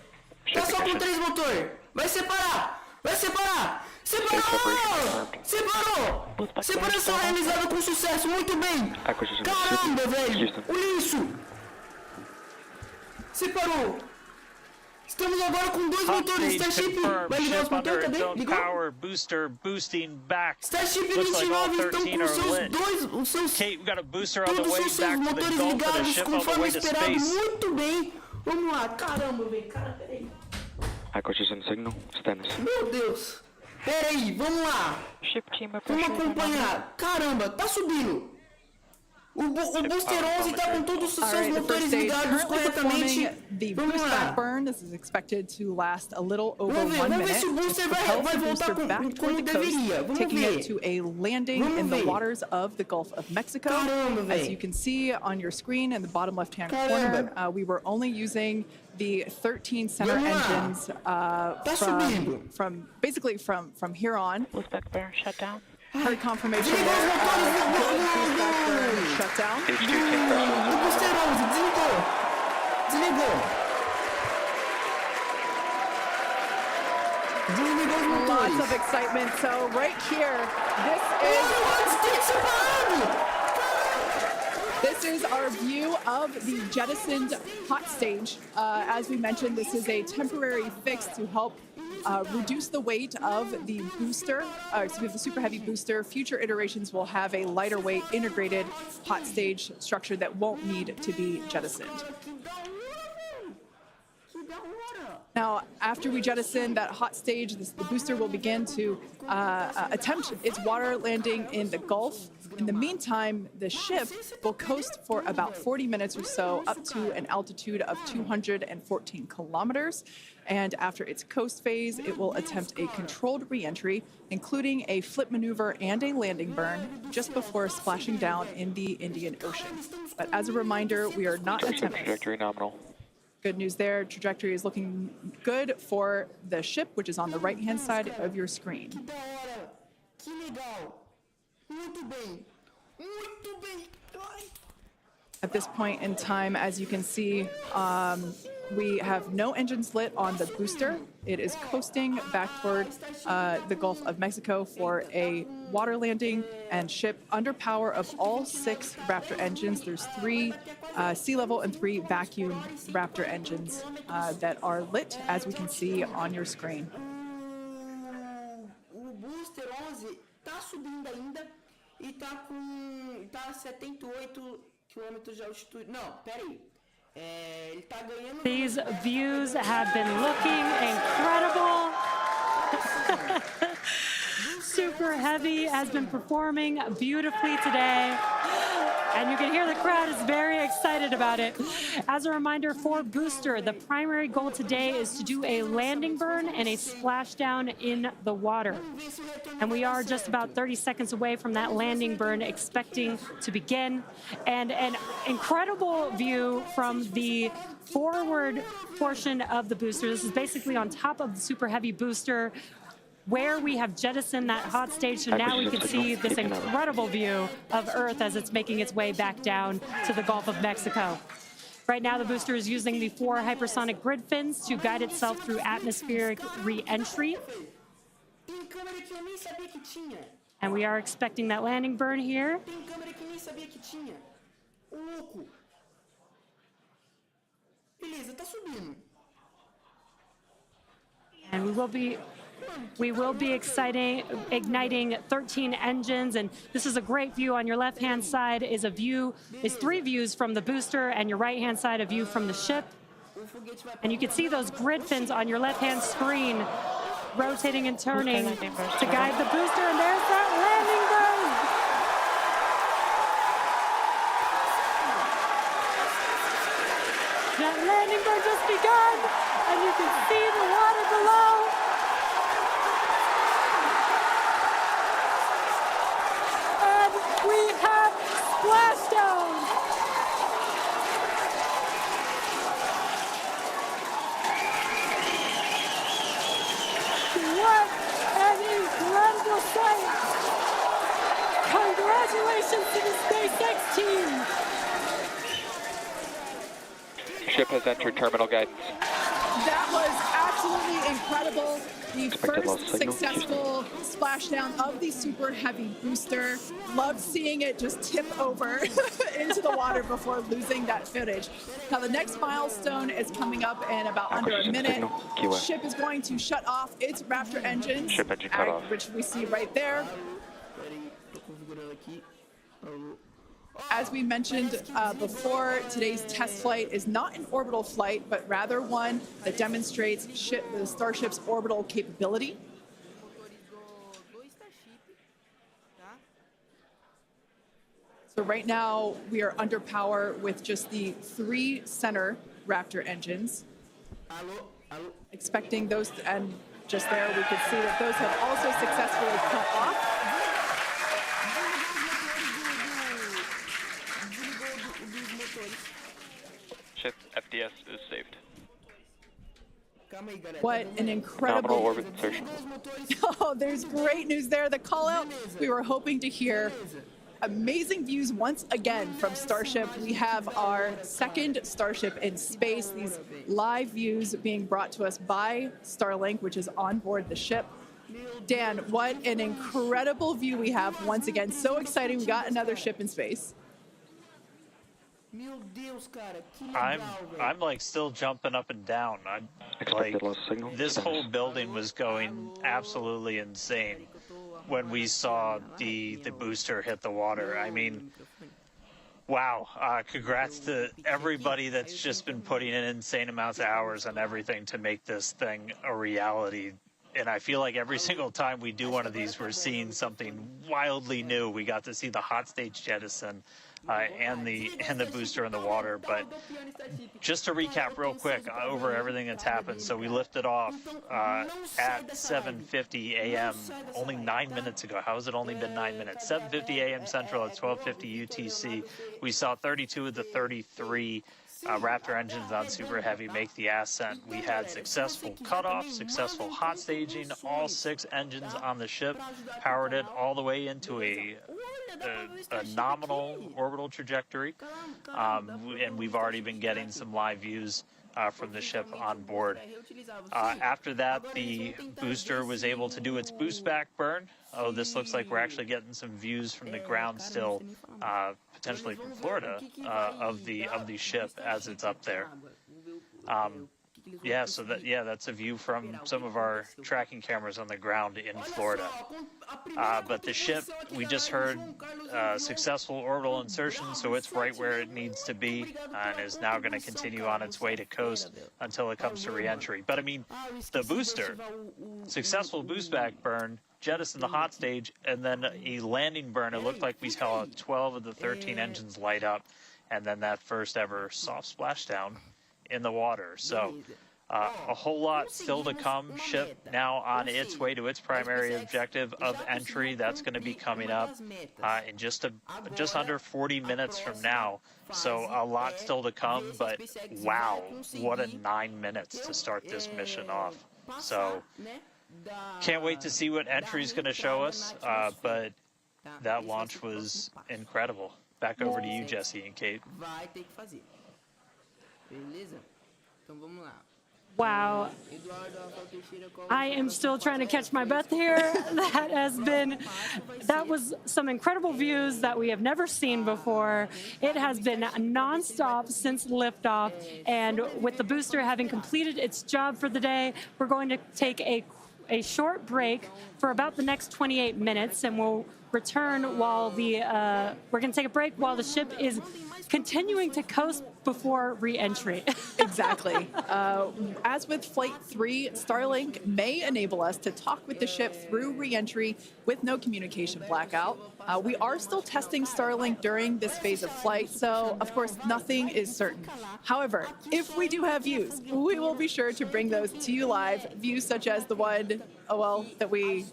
Tá só com 3 motores. Vai separar. Vai separar. Separou! Separou! Separação realizada com sucesso. Muito bem. Caramba, velho. Olha isso. Separou. Estamos agora com 2 motores. Starship vai ligar os motores, cadê? Ligou? Power booster boosting back. Starship Looks like all 29 estão 13 com are seus lit. os seus Kate, we got a booster on the todos way os seus back to the motores Gulf and a ligados ship on the conforme way to esperado. space. Muito bem. Vamos lá. Caramba, velho. Cara, peraí. Acquisition signal, stands. Meu Deus. Peraí, vamos lá. Vamos acompanhar. Caramba, tá subindo. O Booster 11 tá com todos os All seus right, the motores first stage ligados currently corretamente. performing the Vamos boost lá. back burn. This is expected to last a little over Vamos ver, 1 vamos ver minute. se o This booster vai propels the voltar booster como back toward the deveria. coast, Vamos taking ver. it to a landing Vamos in the ver. waters of the Gulf of Mexico. Caramba, As véi. you can see on your screen in the bottom left-hand Caramba. corner, we were only using the 13 center Vamos lá. engines Tá subindo. from basically from here on. Boost back burn shut down. Heard confirmation Desligou os there. motores. Boost back burn shut down. H2 tank pressure. O Booster 11 desligou. Desligou. Desligou os Lots motores. of excitement. So right here, this is This is our view of the jettisoned hot stage. As we mentioned, this is a temporary fix to help reduce the weight of the booster, the Super Heavy booster. Future iterations will have a lighter weight integrated hot stage structure that won't need to be jettisoned. Now, after we jettison that hot stage, the booster will begin to attempt its water landing in the Gulf. In the meantime, the ship will coast for about 40 minutes or so up to an altitude of 214 kilometers. And after its coast phase, it will attempt a controlled re-entry, including a flip maneuver and a landing burn, just before splashing down in the Indian Ocean. But as a reminder, we are not attempting. Trajectory nominal. Good news there. Trajectory is looking good for the ship, which is on the right-hand side of your screen. Da hora. Que legal. Muito bem. Muito bem. Ai. At this point in time, as you can see, we have no engines lit on the booster. It is coasting back toward the Gulf of Mexico for a water landing and ship under power of all 6 Raptor engines. There's 3 sea level and 3 vacuum Raptor engines that are lit, as we can see on your screen. O Booster 11 tá subindo ainda e tá a 78 km de altitude. Não, peraí. Ele tá ganhando. These views have been looking incredible. Super Heavy has been performing beautifully today. And you can hear the crowd is very excited about it. As a reminder, for Booster, the primary goal today is to do a landing burn and a splashdown in the water. And we are just about 30 seconds away from that landing burn expecting to begin. And an incredible view from the forward portion of the booster. This is basically on top of the Super Heavy booster, where we have jettisoned that hot stage, so now we can see this incredible view of Earth as it's making its way back down to the Gulf of Mexico. Right now, the booster is using the 4 hypersonic grid fins to guide itself through atmospheric re-entry. And we are expecting that landing burn here. And we will be igniting 13 engines, and this is a great view. On your left-hand side is 3 views from the booster, and your right-hand side a view from the ship. And you can see those grid fins on your left-hand screen rotating and turning to guide the booster, and there's that landing burn. That landing burn just begun, and you can see the water below. And we have splashdown. What an incredible sight! Congratulations to the SpaceX team! Ship has entered terminal guidance. That was absolutely incredible. The first successful splashdown of the Super Heavy booster. Loved seeing it just tip over into the water before losing that footage. Now the next milestone is coming up in about under a minute. The ship is going to shut off its Raptor engines, Ship engine cut off. which we see right there. As we mentioned before, today's test flight is not an orbital flight, but rather one that demonstrates the Starship's orbital capability. So right now, we are under power with just the 3 center Raptor engines. Expecting those, and just there we could see that those have also successfully cut off. Ship FDS is saved. What an incredible Nominal orbit insertion. Oh, there's great news there. The call out we were hoping to hear. Amazing views once again from Starship. We have our second Starship in space. These live views being brought to us by Starlink, which is on board the ship. Dan, what an incredible view we have once again. So exciting. We got another ship in space. I'm like still jumping up and down. This whole building was going absolutely insane when we saw the booster hit the water. I mean, wow. Congrats to everybody that's just been putting in insane amounts of hours on everything to make this thing a reality. And I feel like every single time we do one of these, we're seeing something wildly new. We got to see the hot stage jettison and the booster in the water. But just to recap real quick over everything that's happened. So we lifted off at 7:50 a.m. only 9 minutes ago. How has it only been 9 minutes? 7:50 a.m. Central at 12:50 UTC. We saw 32 of the 33 Raptor engines on Super Heavy make the ascent. We had successful cutoff, successful hot staging, all 6 engines on the ship, powered it all the way into a nominal orbital trajectory, and we've already been getting some live views from the ship on board. After that, the booster was able to do its boost back burn. Oh, this looks like we're actually getting some views from the ground still, potentially from Florida, of the ship as it's up there. Yeah, so that's a view from some of our tracking cameras on the ground in Florida. But the ship, we just heard successful orbital insertion, so it's right where it needs to be, and is now going to continue on its way to coast until it comes to reentry. But I mean, the booster, successful boost back burn, jettison the hot stage, and then a landing burn. It looked like we saw 12 of the 13 engines light up, and then that first ever soft splashdown in the water. So a whole lot still to come. Ship now on its way to its primary objective of entry. That's going to be coming up in just under 40 minutes from now. So a lot still to come, but wow, what a 9 minutes to start this mission off. So can't wait to see what entry is going to show us, but that launch was incredible. Back over to you, Jesse and Kate. Vai ter que fazer. Beleza? Então vamos lá. Wow. I am still trying to catch my breath here. That was some incredible views that we have never seen before. It has been nonstop since liftoff, and with the booster having completed its job for the day, we're going to take a short break for about the next 28 minutes, and we'll return while we're going to take a break while the ship is continuing to coast before re-entry. Exactly. As with Flight 3, Starlink may enable us to talk with the ship through re-entry with no communication blackout. We are still testing Starlink during this phase of flight, so of course nothing is certain. However, if we do have views, we will be sure to bring those to you live. Views such as the one, that we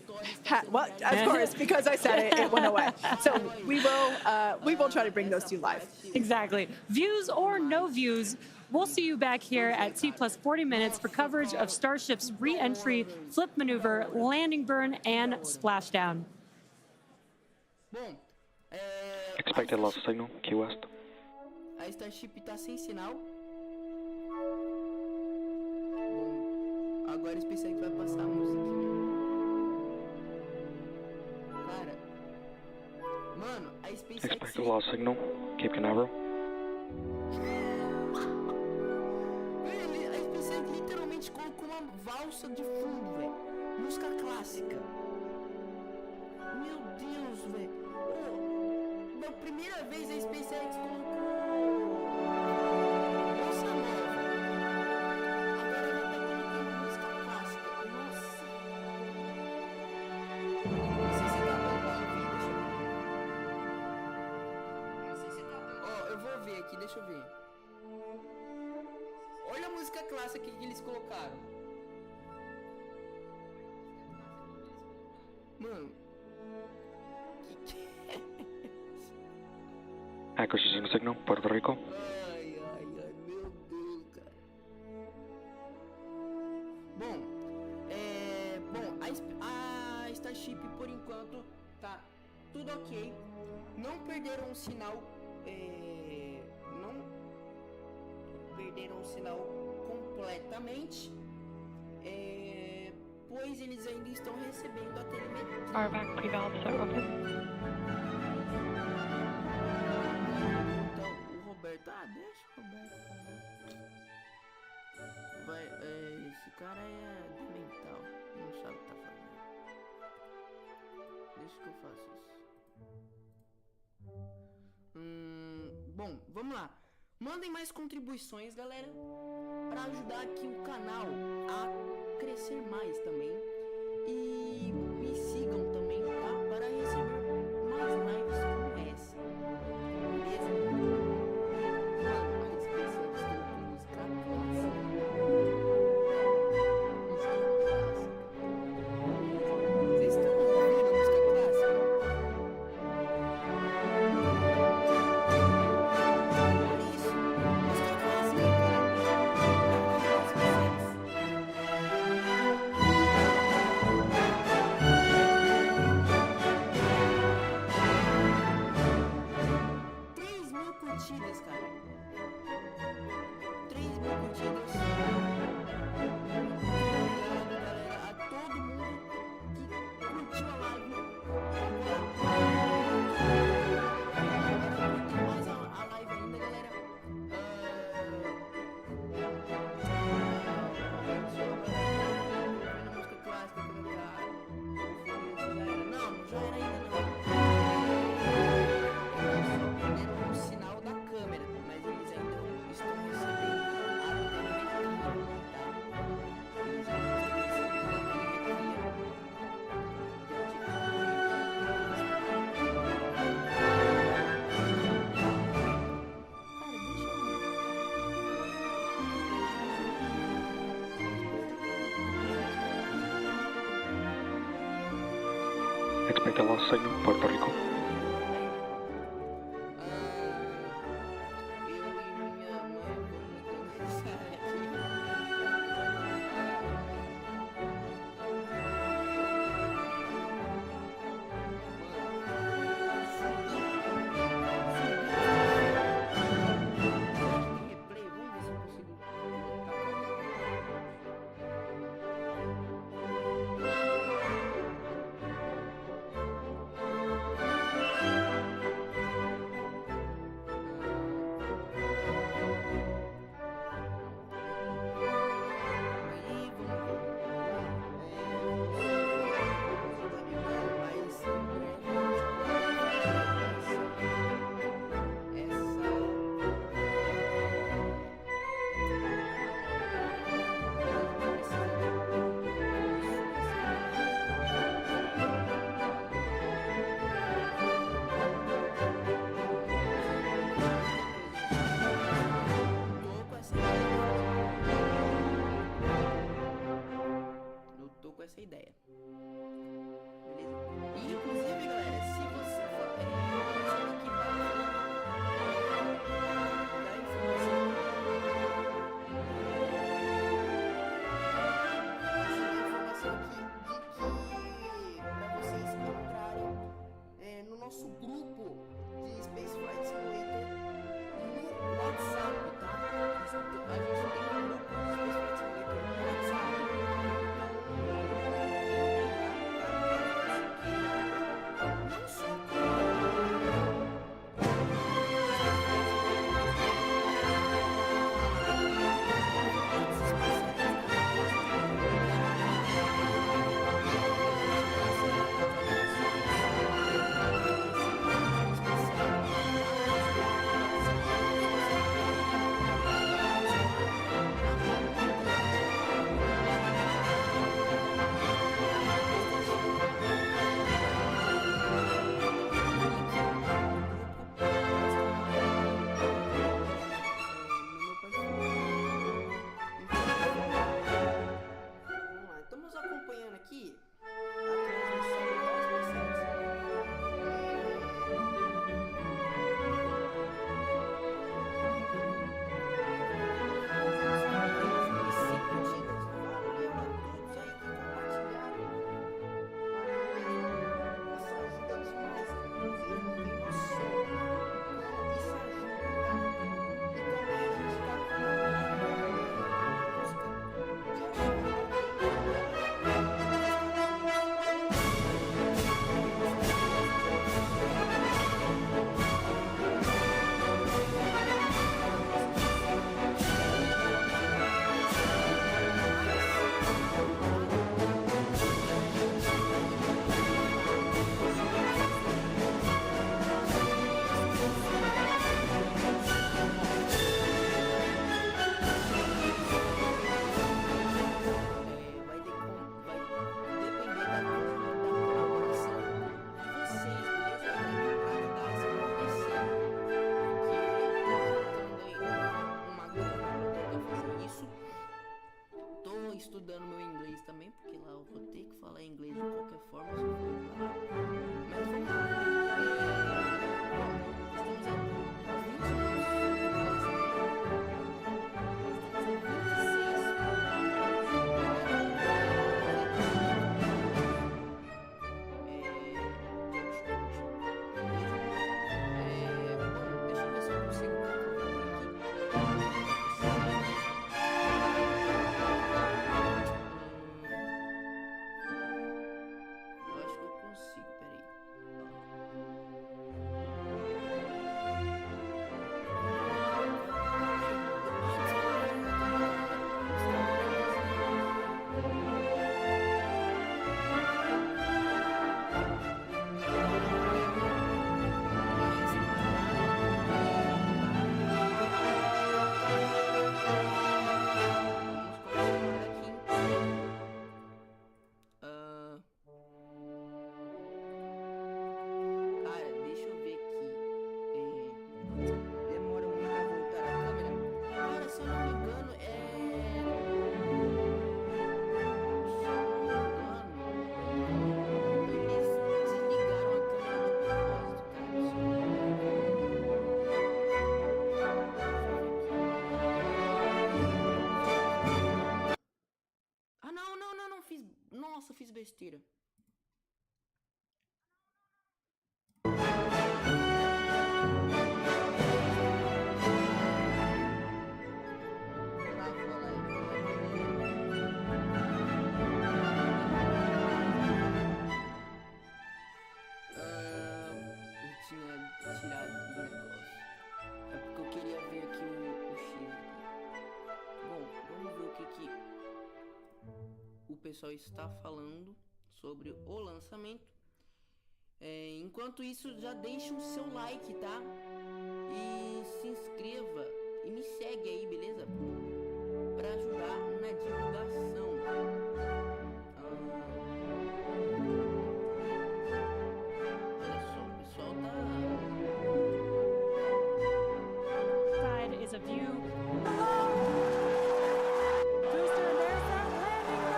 had. Well, of course, because I said it, it went away. So we will try to bring those to you live. Exactly. Views or no views, we'll see you back here at T plus 40 minutes for coverage of Starship's re-entry, flip maneuver, landing burn, and splashdown. Bom, Expected loss signal, Key West. a Starship tá sem sinal. Bom, agora o SpaceX vai passar a musiquinha. Cara, mano, a SpaceX... Expected loss signal, Cape Canaveral. A SpaceX literalmente colocou uma valsa de fundo, velho. Música clássica. Meu Deus, velho. Pela primeira vez a SpaceX colocou... Nossa, nova. Agora ela tá colocando música clássica. Nossa. Não sei se tá dando pra ouvir, deixa eu ver. Não sei se tá dando. Ó, eu vou ver aqui, deixa eu ver. Olha a música clássica que eles colocaram. Mano. Que é isso? Accuracy signal, Puerto Rico. Ai, meu Deus, cara. Bom, a Starship por enquanto tá tudo ok. Não perderam o sinal, não perderam o sinal completamente, pois eles ainda estão recebendo a telemetria. RVAC pre-valves are open. Então, o Roberto... deixa o Roberto fazer. Esse cara é demental. Não sabe o que tá fazendo. Deixa que eu faço isso. Bom, vamos lá. Mandem mais contribuições, galera, para ajudar aqui o canal a crescer mais também. E me sigam também, tá? Para receber mais lives como essa. Beleza? Mano, a SpaceX colocou música clássica. Música clássica. Vocês estão ouvindo a música clássica? Olha isso. Música clássica, cara. SpaceX. Expected lost signal, Puerto Rico. Essa ideia. Beleza? E inclusive, galera, se você for aqui da informação aqui de que para vocês entrarem no nosso grupo de Space Flight Simulator no WhatsApp, tá? A gente tem um grupo de Space Flight Simulator no WhatsApp. Estudando meu inglês também, porque lá eu vou ter que falar inglês de qualquer forma, se eu for lá. Mas vamos lá. Estamos a 20 deixa eu ver se eu consigo Nossa, fiz besteira. Eu tinha tirado do negócio. É porque eu queria ver aqui o X. Bom, vamos ver o que o pessoal está falando sobre o lançamento. Enquanto isso, já deixa o seu like, tá? E se inscreva e me segue aí, beleza? Pra ajudar na divulgação. Olha só, o pessoal Side is a view. Booster, there's that landing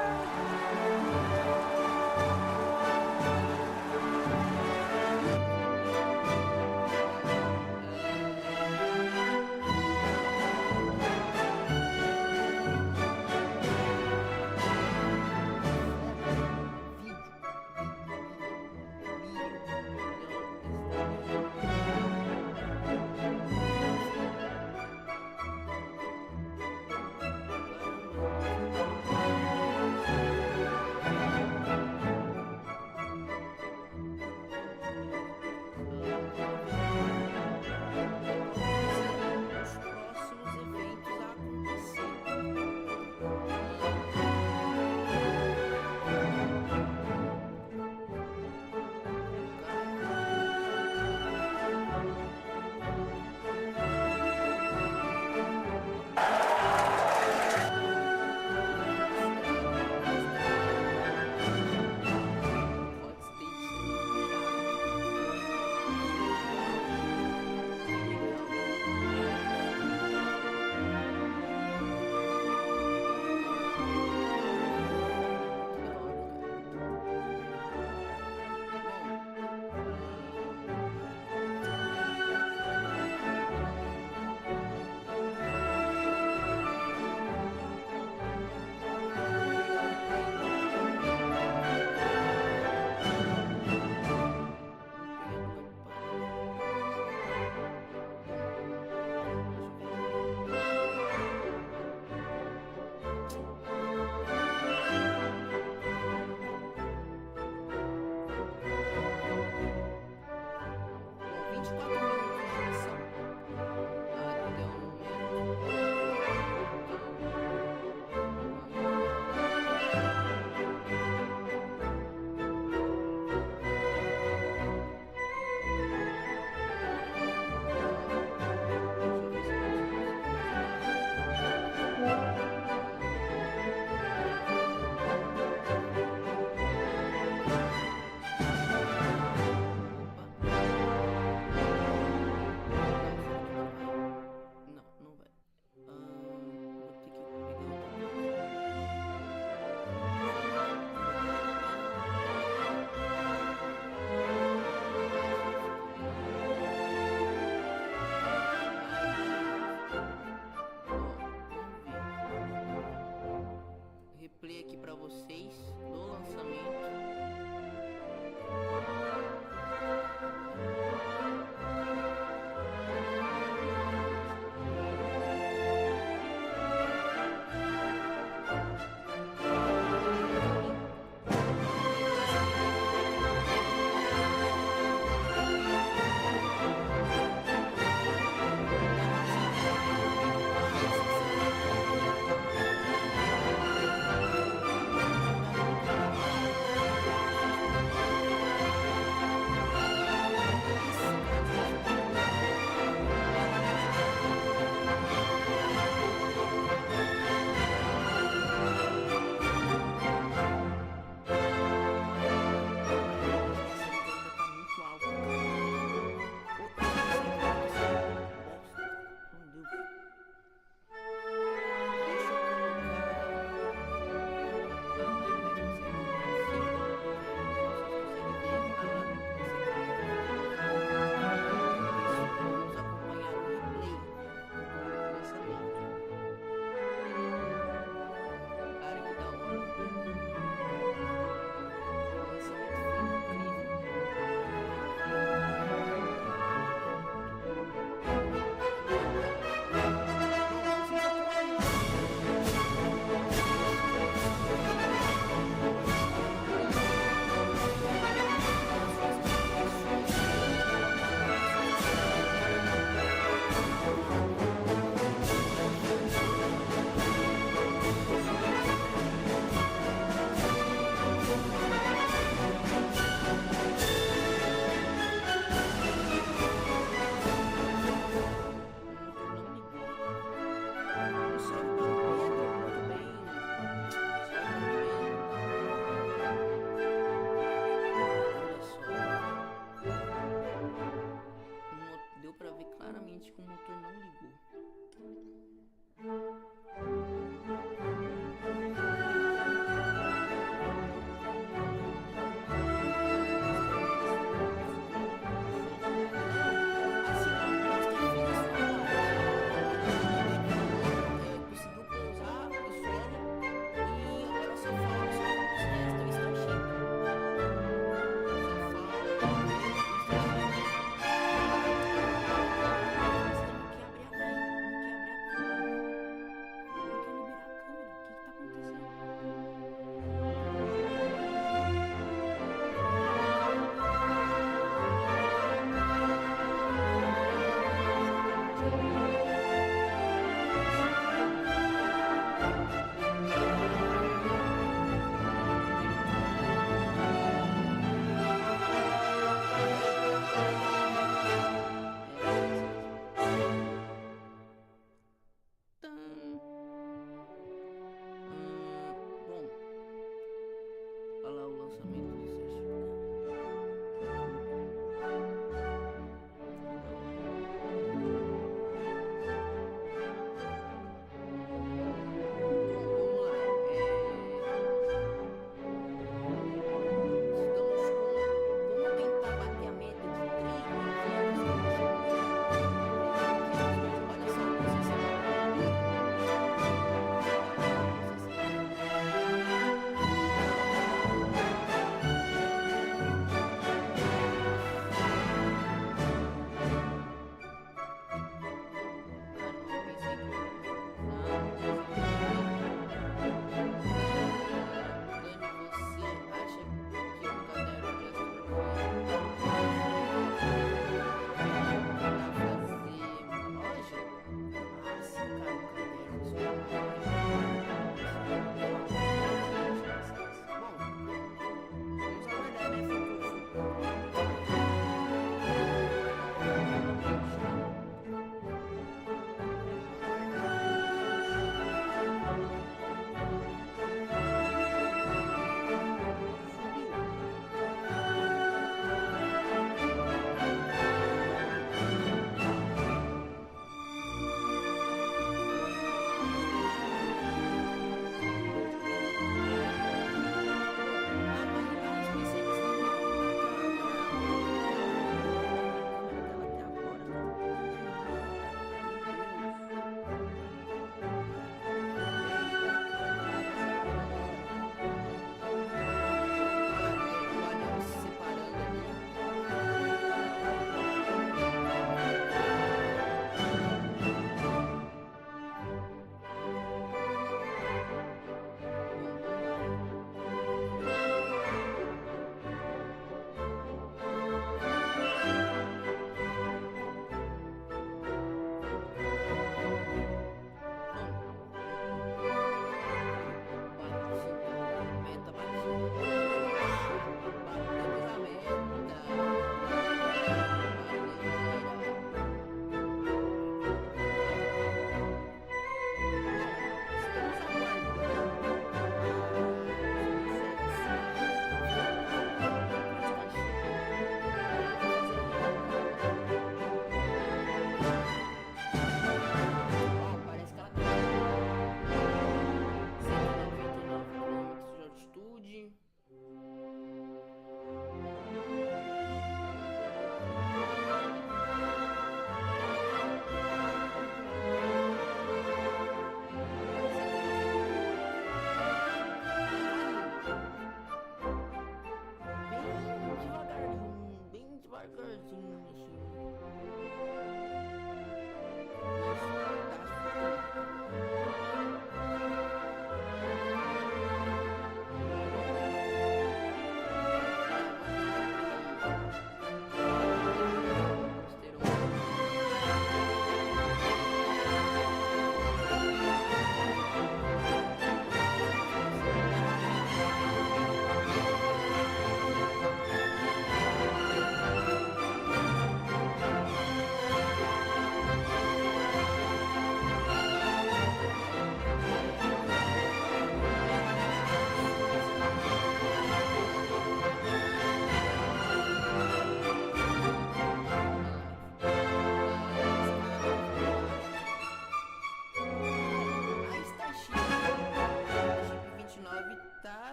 lançamento do Starship.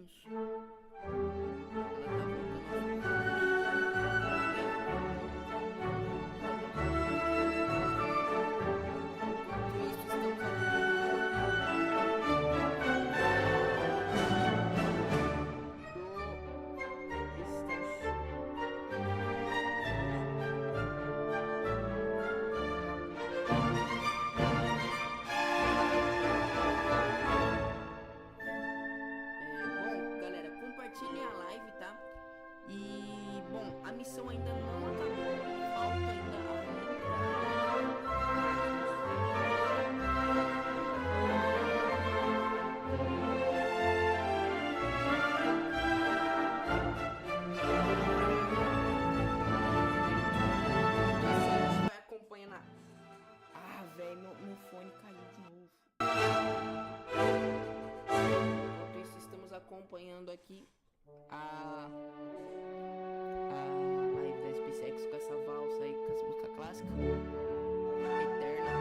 Vamos. Bom, galera, compartilhem a live, tá? E, bom, a missão ainda não acabou. Falta ainda a gente vai acompanhando a... Ah, velho, meu fone caiu de novo. Enquanto isso, estamos acompanhando aqui a live da SpaceX com essa valsa aí, com essa música clássica eterna.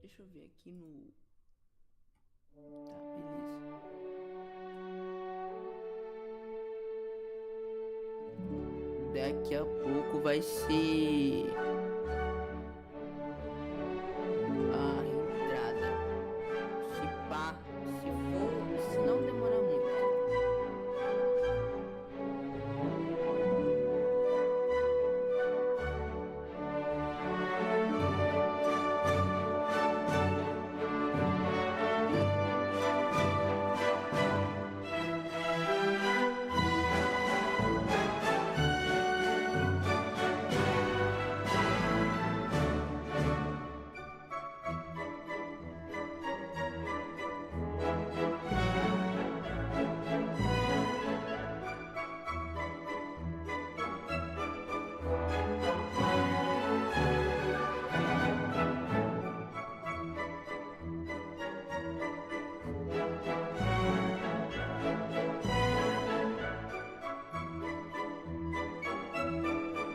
Deixa eu ver aqui no... Tá, beleza. Daqui a pouco vai ser a entrada. Se pá, se for, se não demora muito.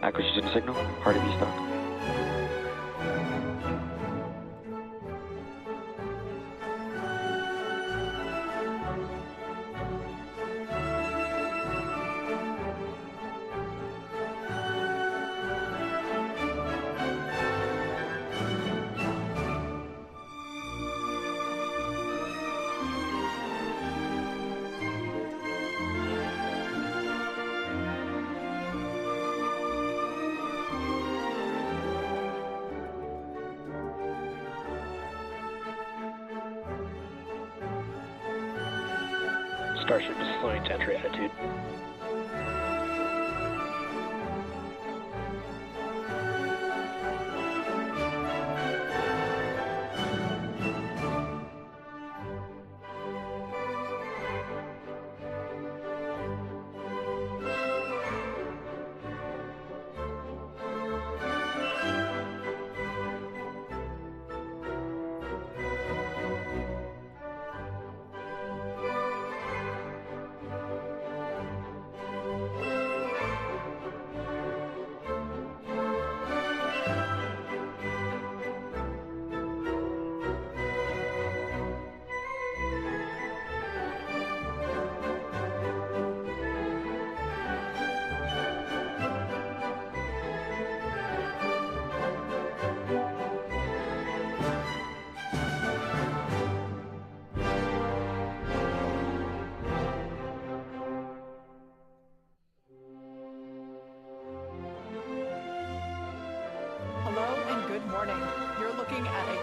Acquisition signal, hard to be stock. Starship is slowing to entry attitude. Hello and good morning. You're looking at a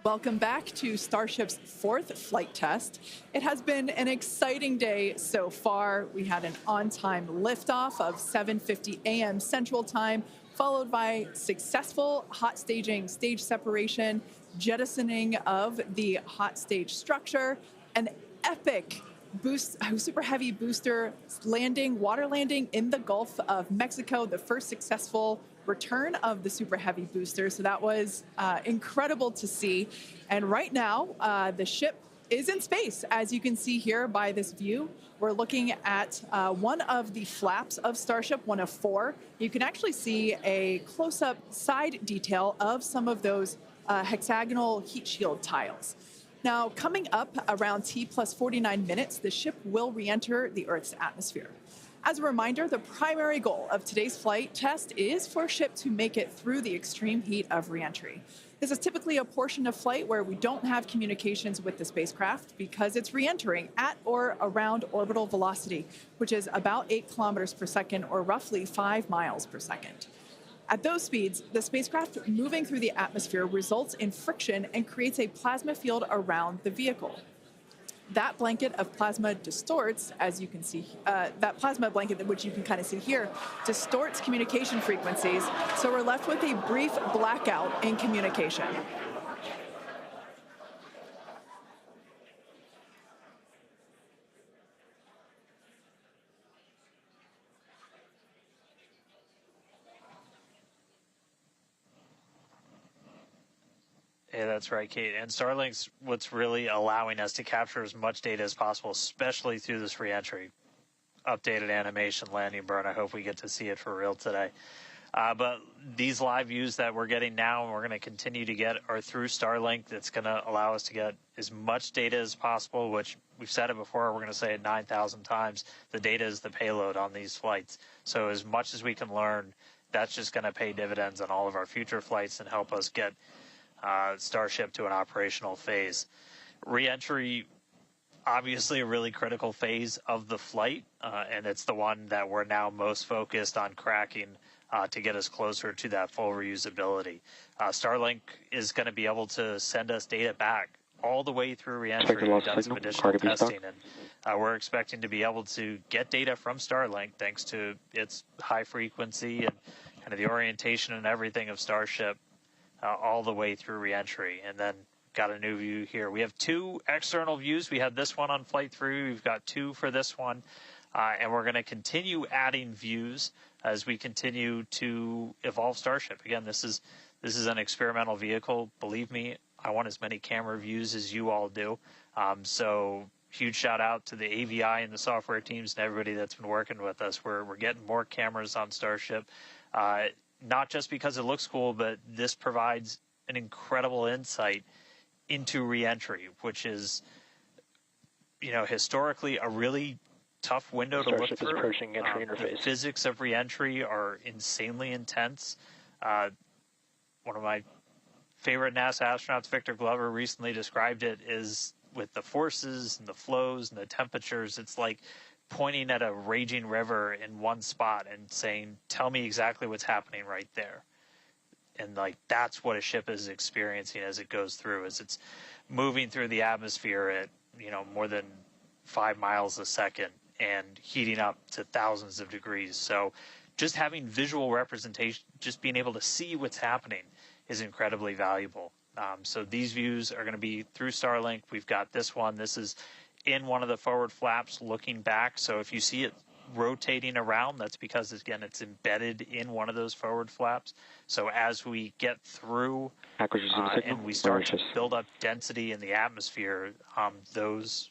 Welcome back to Starship's 4th flight test. It has been an exciting day so far. We had an on-time liftoff of 7:50 a.m. Central Time, followed by successful hot staging stage separation, jettisoning of the hot stage structure, an epic super heavy booster landing, water landing in the Gulf of Mexico, the first successful return of the super heavy booster. So that was incredible to see. And right now, the ship is in space. As you can see here by this view, we're looking at one of the flaps of Starship, one of 4. You can actually see a close-up side detail of some of those hexagonal heat shield tiles. Now, coming up around T plus 49 minutes, the ship will re-enter the Earth's atmosphere. As a reminder, the primary goal of today's flight test is for a ship to make it through the extreme heat of re-entry. This is typically a portion of flight where we don't have communications with the spacecraft because it's re-entering at or around orbital velocity, which is about 8 kilometers per second or roughly 5 miles per second. At those speeds, the spacecraft moving through the atmosphere results in friction and creates a plasma field around the vehicle. That blanket of plasma distorts, as you can see, that plasma blanket, which you can kind of see here, distorts communication frequencies, so we're left with a brief blackout in communication. Yeah, that's right, Kate. And Starlink's what's really allowing us to capture as much data as possible, especially through this reentry. Updated animation, landing burn. I hope we get to see it for real today. But these live views that we're getting now and we're going to continue to get are through Starlink. That's going to allow us to get as much data as possible, which we've said it before. We're going to say it 9,000 times. The data is the payload on these flights. So as much as we can learn, that's just going to pay dividends on all of our future flights and help us get Starship to an operational phase. Reentry, obviously a really critical phase of the flight, and it's the one that we're now most focused on cracking to get us closer to that full reusability. Starlink is going to be able to send us data back all the way through reentry. We've done some additional testing, and we're expecting to be able to get data from Starlink thanks to its high frequency and kind of the orientation and everything of Starship all the way through reentry. And then got a new view here. We have 2 external views. We had this one on flight 3. We've got 2 for this one. And we're going to continue adding views as we continue to evolve Starship. Again, this is an experimental vehicle. Believe me, I want as many camera views as you all do. So huge shout out to the AVI and the software teams and everybody that's been working with us. We're getting more cameras on Starship. Not just because it looks cool, but this provides an incredible insight into reentry, which is, historically a really tough window to look through. Approaching entry interface. The physics of reentry are insanely intense. One of my favorite NASA astronauts, Victor Glover, recently described it as with the forces and the flows and the temperatures, it's like pointing at a raging river in one spot and saying, tell me exactly what's happening right there. And that's what a ship is experiencing as it goes through, as it's moving through the atmosphere at, more than 5 miles a second and heating up to thousands of degrees. So just having visual representation, just being able to see what's happening is incredibly valuable. So these views are going to be through Starlink. We've got this one. This is in one of the forward flaps looking back. So if you see it rotating around, that's because, again, it's embedded in one of those forward flaps. So as we get through and we start to build up density in the atmosphere, this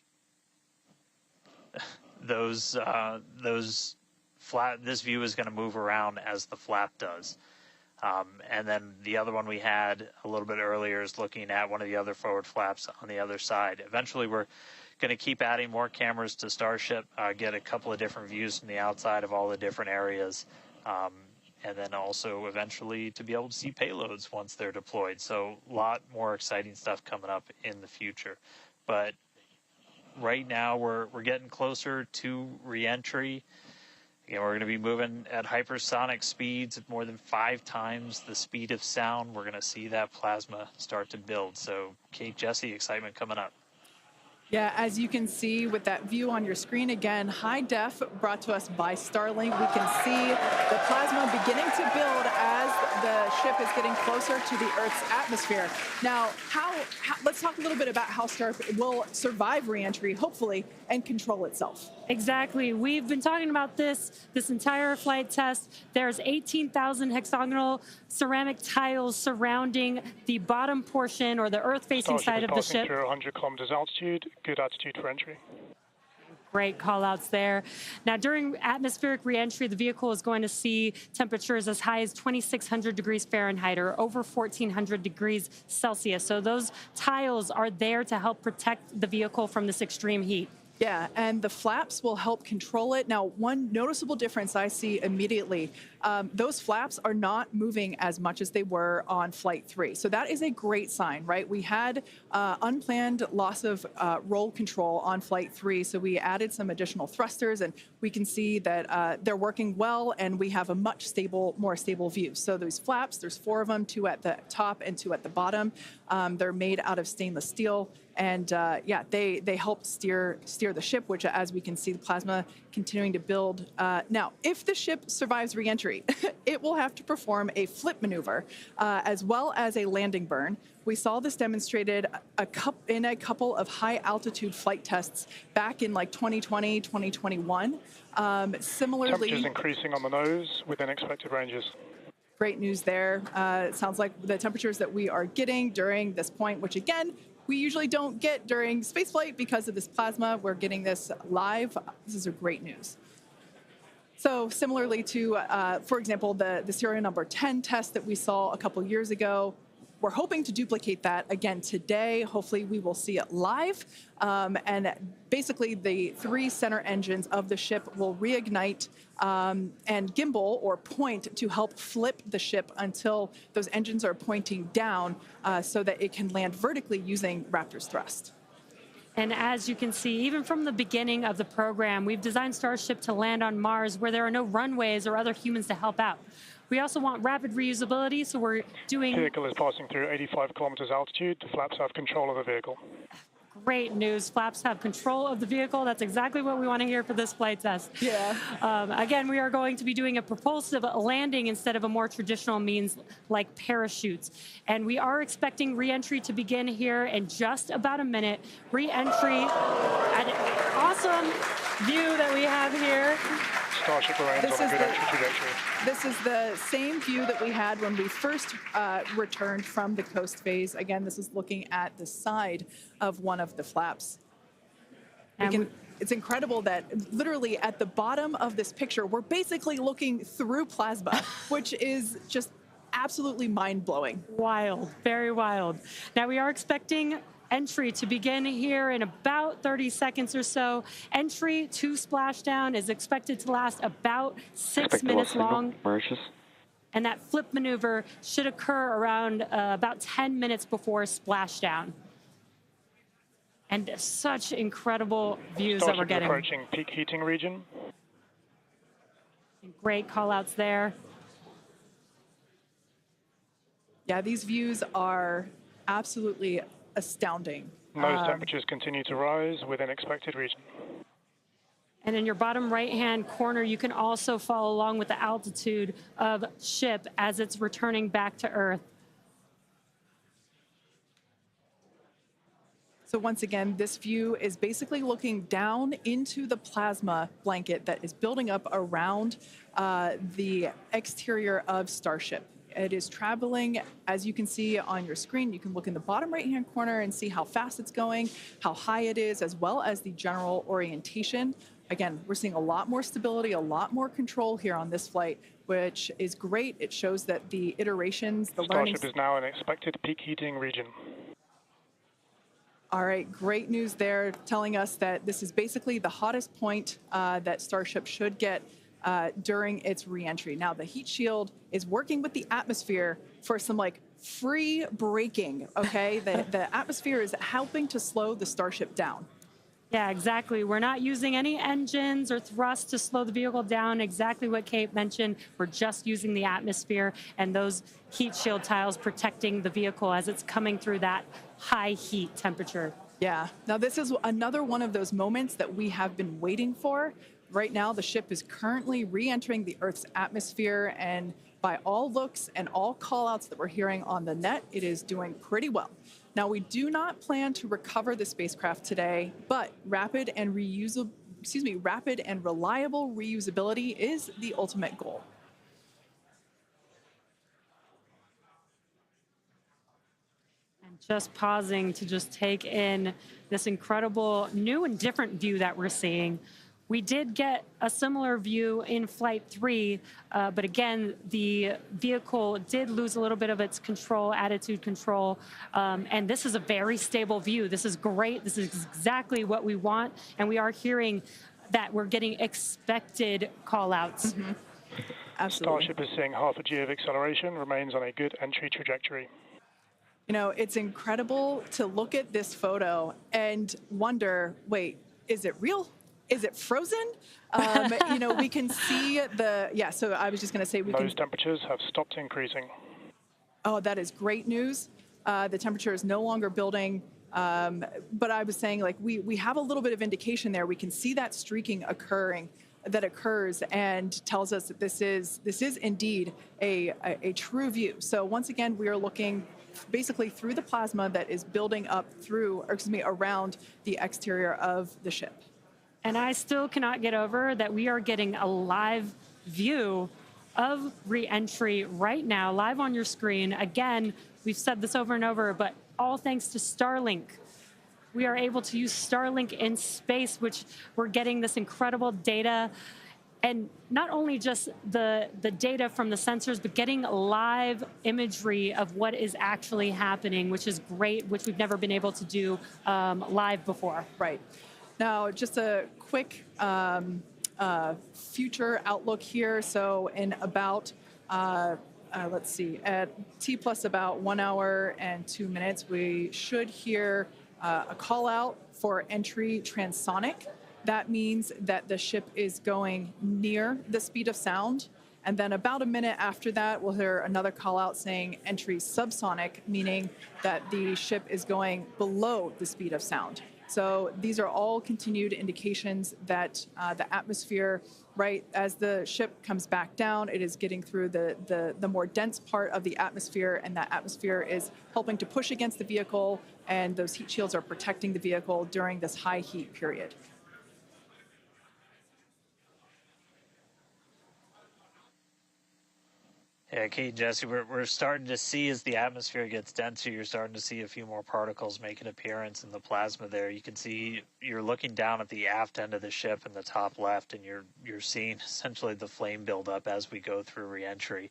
view is going to move around as the flap does. And then the other one we had a little bit earlier is looking at one of the other forward flaps on the other side. Eventually, we're going to keep adding more cameras to Starship, get a couple of different views from the outside of all the different areas, and then also eventually to be able to see payloads once they're deployed. So a lot more exciting stuff coming up in the future. But right now we're getting closer to reentry. Again, we're going to be moving at hypersonic speeds at more than 5 times the speed of sound. We're going to see that plasma start to build. So, Kate, Jesse, excitement coming up. Yeah, as you can see with that view on your screen, again, high def brought to us by Starlink. We can see the plasma beginning to build as the ship is getting closer to the Earth's atmosphere. Now, let's talk a little bit about how Starship will survive reentry, hopefully, and control itself. Exactly. We've been talking about this entire flight test. There's 18,000 hexagonal ceramic tiles surrounding the bottom portion or the Earth-facing side of the ship. Through 100 kilometers altitude, good altitude for entry. Great call-outs there. Now, during atmospheric reentry, the vehicle is going to see temperatures as high as 2,600 degrees Fahrenheit or over 1,400 degrees Celsius. So those tiles are there to help protect the vehicle from this extreme heat. Yeah, and the flaps will help control it. Now, one noticeable difference I see immediately, those flaps are not moving as much as they were on Flight 3. So that is a great sign, right? We had unplanned loss of roll control on Flight 3, so we added some additional thrusters, and we can see that they're working well, and we have a much more stable view. So those flaps, there's 4 of them, 2 at the top and 2 at the bottom. They're made out of stainless steel. And yeah, they help steer the ship, which, as we can see, the plasma continuing to build. Now, if the ship survives reentry, it will have to perform a flip maneuver as well as a landing burn. We saw this demonstrated in a couple of high-altitude flight tests back in like 2020, 2021. Similarly, temperatures increasing on the nose within expected ranges. Great news there. It sounds like the temperatures that we are getting during this point, which again, we usually don't get during spaceflight because of this plasma. We're getting this live. This is a great news. So similarly to, for example, the serial number 10 test that we saw a couple years ago, we're hoping to duplicate that again today. Hopefully we will see it live. And basically the 3 center engines of the ship will reignite and gimbal or point to help flip the ship until those engines are pointing down so that it can land vertically using Raptor's thrust. And as you can see, even from the beginning of the program, we've designed Starship to land on Mars where there are no runways or other humans to help out. We also want rapid reusability, so we're doing... The vehicle is passing through 85 kilometers altitude. The flaps have control of the vehicle. Great news. Flaps have control of the vehicle. That's exactly what we want to hear for this flight test. Yeah. Again, we are going to be doing a propulsive landing instead of a more traditional means like parachutes. And we are expecting re-entry to begin here in just about a minute. Re-entry, an awesome view that we have here. Starship remains on a good entry trajectory. This is the same view that we had when we first returned from the coast phase. Again, this is looking at the side of one of the flaps. It's incredible that literally at the bottom of this picture, we're basically looking through plasma, which is just absolutely mind-blowing. Wild, very wild. Now we are expecting entry to begin here in about 30 seconds or so. Entry to splashdown is expected to last about 6 minutes long. And that flip maneuver should occur around about 10 minutes before splashdown. And such incredible views that we're getting. Approaching peak heating region. Great call-outs there. Yeah, these views are absolutely astounding. Nose temperatures continue to rise within expected region. And in your bottom right-hand corner, you can also follow along with the altitude of ship as it's returning back to Earth. So once again, this view is basically looking down into the plasma blanket that is building up around the exterior of Starship. It is traveling, as you can see on your screen. You can look in the bottom right-hand corner and see how fast it's going, how high it is, as well as the general orientation. Again, we're seeing a lot more stability, a lot more control here on this flight, which is great. It shows that the iterations, the learning... Starship is now in expected peak heating region. All right, great news there, telling us that this is basically the hottest point that Starship should get during its reentry. Now, the heat shield is working with the atmosphere for some like free braking, okay? The atmosphere is helping to slow the Starship down. Yeah, exactly. We're not using any engines or thrust to slow the vehicle down. Exactly what Kate mentioned. We're just using the atmosphere and those heat shield tiles protecting the vehicle as it's coming through that high heat temperature. Yeah. Now, this is another one of those moments that we have been waiting for. Right now, the ship is currently re-entering the Earth's atmosphere, and by all looks and all callouts that we're hearing on the net, it is doing pretty well. Now, we do not plan to recover the spacecraft today, but rapid and reliable reusability is the ultimate goal. And just pausing to just take in this incredible new and different view that we're seeing. We did get a similar view in Flight 3, but again, the vehicle did lose a little bit of its control, attitude control, and this is a very stable view. This is great. This is exactly what we want, and we are hearing that we're getting expected call-outs. Mm-hmm. Absolutely. Starship is seeing half a G of acceleration, remains on a good entry trajectory. You know, it's incredible to look at this photo and wonder, wait, is it real? Is it frozen? You know, we can see so I was just going to say Those temperatures have stopped increasing. Oh, that is great news. The temperature is no longer building. But I was saying, like, we have a little bit of indication there. We can see that streaking that occurs and tells us that this is indeed a true view. So once again, we are looking basically through the plasma that is building up around the exterior of the ship. And I still cannot get over that we are getting a live view of re-entry right now, live on your screen. Again, we've said this over and over, but all thanks to Starlink. We are able to use Starlink in space, which we're getting this incredible data. And not only just the data from the sensors, but getting live imagery of what is actually happening, which is great, which we've never been able to do live before. Right. Now, just a quick future outlook here. So in about, let's see, at T plus about 1 hour and 2 minutes, we should hear a call out for entry transonic. That means that the ship is going near the speed of sound. And then about a minute after that, we'll hear another call out saying entry subsonic, meaning that the ship is going below the speed of sound. So these are all continued indications that the atmosphere, right, as the ship comes back down, it is getting through the more dense part of the atmosphere, and that atmosphere is helping to push against the vehicle, and those heat shields are protecting the vehicle during this high heat period. Yeah, Kate and Jesse, we're starting to see as the atmosphere gets denser, you're starting to see a few more particles make an appearance in the plasma there. You can see you're looking down at the aft end of the ship in the top left, and you're seeing essentially the flame build up as we go through reentry.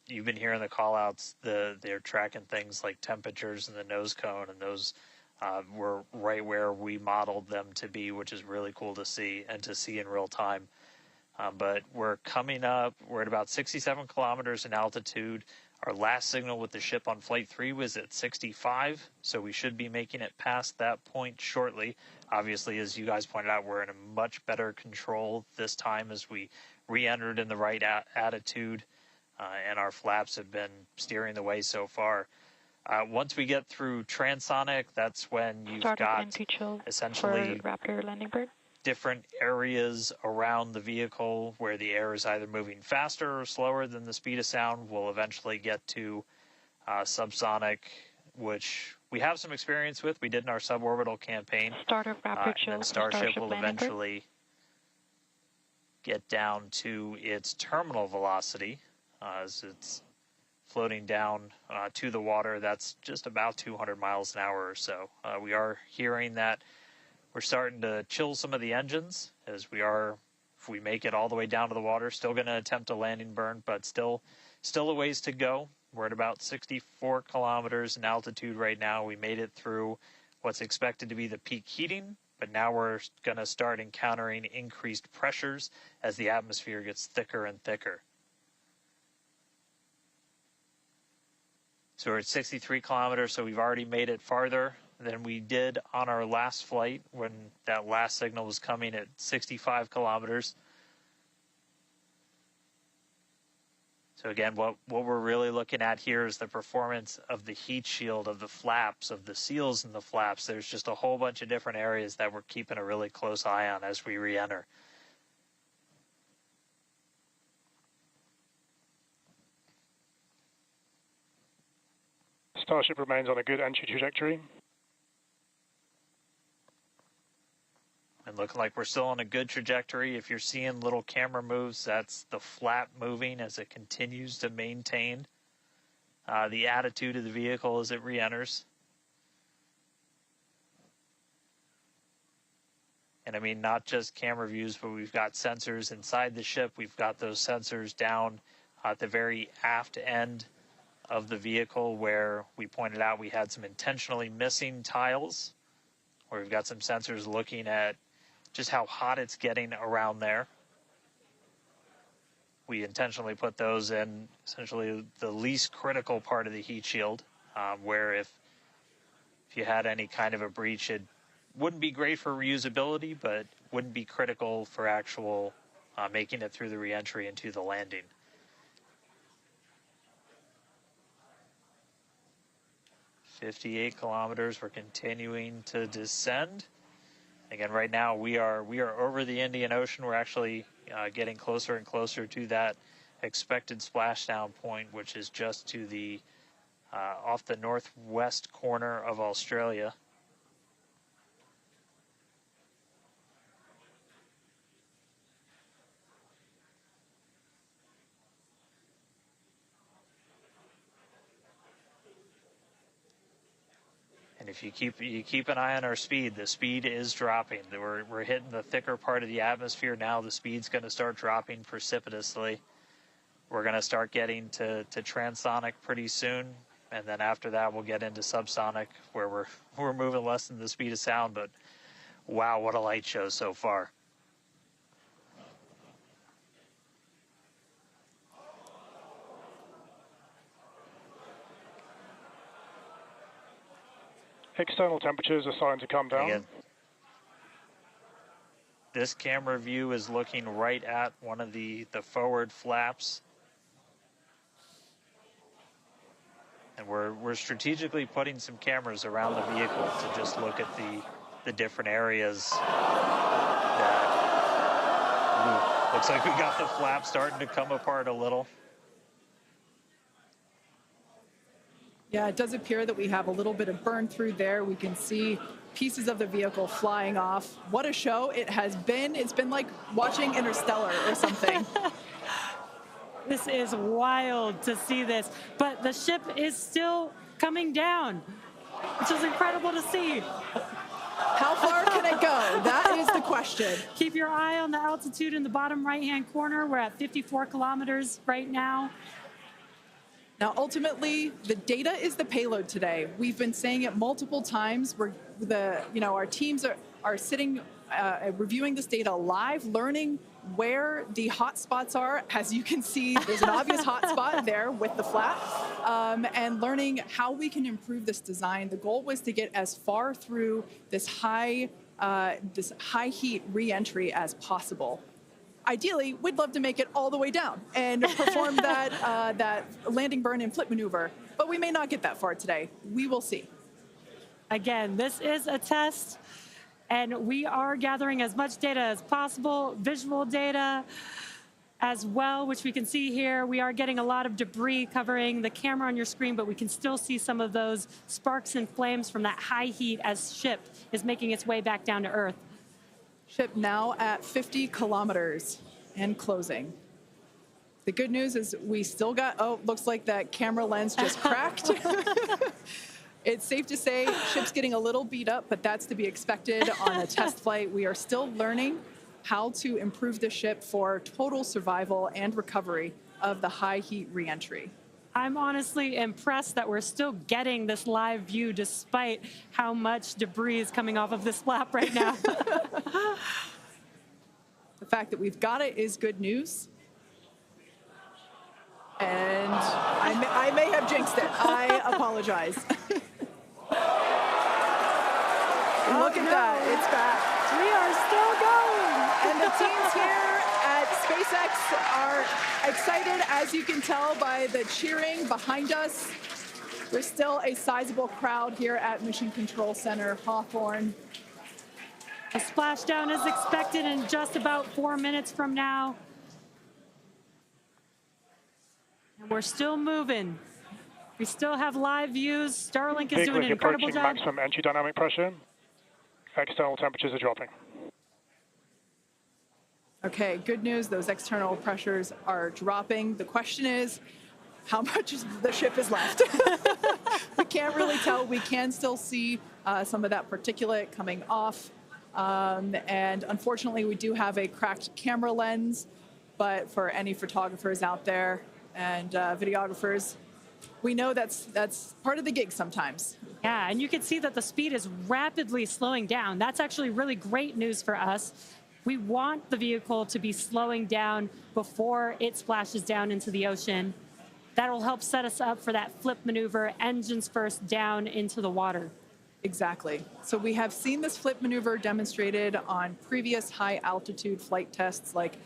You've been hearing the call-outs. They're tracking things like temperatures in the nose cone, and those were right where we modeled them to be, which is really cool to see and to see in real time. But we're coming up, we're at about 67 kilometers in altitude. Our last signal with the ship on Flight 3 was at 65, so we should be making it past that point shortly. Obviously, as you guys pointed out, we're in a much better control this time as we re-entered in the right attitude, and our flaps have been steering the way so far. Once we get through transonic, that's when you've got essentially Raptor landing bird. Different areas around the vehicle where the air is either moving faster or slower than the speed of sound. We'll eventually get to subsonic, which we have some experience with. We did in our suborbital campaign. Start of Raptor chill. And Starship will eventually get down to its terminal velocity as it's floating down to the water. That's just about 200 miles an hour or so. We are hearing that we're starting to chill some of the engines as we are, if we make it all the way down to the water, still going to attempt a landing burn, but still a ways to go. We're at about 64 kilometers in altitude right now. We made it through what's expected to be the peak heating, but now we're going to start encountering increased pressures as the atmosphere gets thicker and thicker. So we're at 63 kilometers, so we've already made it farther. than we did on our last flight when that last signal was coming at 65 kilometers. So again, what we're really looking at here is the performance of the heat shield, of the flaps, of the seals in the flaps. There's just a whole bunch of different areas that we're keeping a really close eye on as we re-enter. Starship remains on a good entry trajectory. And looking like we're still on a good trajectory. If you're seeing little camera moves, that's the flap moving as it continues to maintain the attitude of the vehicle as it re-enters. And I mean, not just camera views, but we've got sensors inside the ship. We've got those sensors down at the very aft end of the vehicle where we pointed out we had some intentionally missing tiles, where we've got some sensors looking at just how hot it's getting around there. We intentionally put those in essentially the least critical part of the heat shield, where if you had any kind of a breach, it wouldn't be great for reusability, but wouldn't be critical for actual making it through the reentry into the landing. "58 kilometers, we're continuing to descend. Again, right now we are over the Indian Ocean. We're actually getting closer and closer to that expected splashdown point, which is just to the off the northwest corner of Australia. And if you keep an eye on our speed, the speed is dropping. We're hitting the thicker part of the atmosphere now. The speed's going to start dropping precipitously. We're going to start getting to transonic pretty soon, and then after that we'll get into subsonic, where we're moving less than the speed of sound. But wow, what a light show so far. External temperatures are starting to come down. Again, this camera view is looking right at one of the forward flaps. And we're strategically putting some cameras around the vehicle to just look at the different areas that looks like we got the flap starting to come apart a little. Yeah, it does appear that we have a little bit of burn through there. We can see pieces of the vehicle flying off. What a show it has been. It's been like watching Interstellar or something. This is wild to see this, but the ship is still coming down, which is incredible to see. How far can it go? That is the question. Keep your eye on the altitude in the bottom right-hand corner. We're at 54 kilometers right now. Now, ultimately, the data is the payload today. We've been saying it multiple times. Our teams are sitting, reviewing this data live, learning where the hot spots are. As you can see, there's an obvious hot spot there with the flap, and learning how we can improve this design. The goal was to get as far through this high heat re-entry as possible. Ideally, we'd love to make it all the way down and perform that landing burn and flip maneuver, but we may not get that far today. We will see. Again, this is a test, and we are gathering as much data as possible, visual data as well, which we can see here. We are getting a lot of debris covering the camera on your screen, but we can still see some of those sparks and flames from that high heat as ship is making its way back down to Earth. Ship now at 50 kilometers and closing. The good news is we still got, looks like that camera lens just cracked. It's safe to say ship's getting a little beat up, but that's to be expected on a test flight. We are still learning how to improve the ship for total survival and recovery of the high heat reentry. I'm honestly impressed that we're still getting this live view despite how much debris is coming off of this flap right now. The fact that we've got it is good news. And I may have jinxed it. I apologize. Look at that. It's back. We are still going. And the teams here at SpaceX are excited, as you can tell by the cheering behind us. There's still a sizable crowd here at Mission Control Center, Hawthorne. A splashdown is expected in just about 4 minutes from now. And we're still moving. We still have live views. Starlink is doing an incredible job. Maximum entry dynamic pressure. External temperatures are dropping. Okay, good news. Those external pressures are dropping. The question is, how much the ship is left? We can't really tell. We can still see some of that particulate coming off. And unfortunately, we do have a cracked camera lens. But for any photographers out there and videographers, we know that's part of the gig sometimes. Yeah, and you can see that the speed is rapidly slowing down. That's actually really great news for us. We want the vehicle to be slowing down before it splashes down into the ocean. That'll help set us up for that flip maneuver, engines first down into the water. Exactly. So we have seen this flip maneuver demonstrated on previous high altitude flight tests like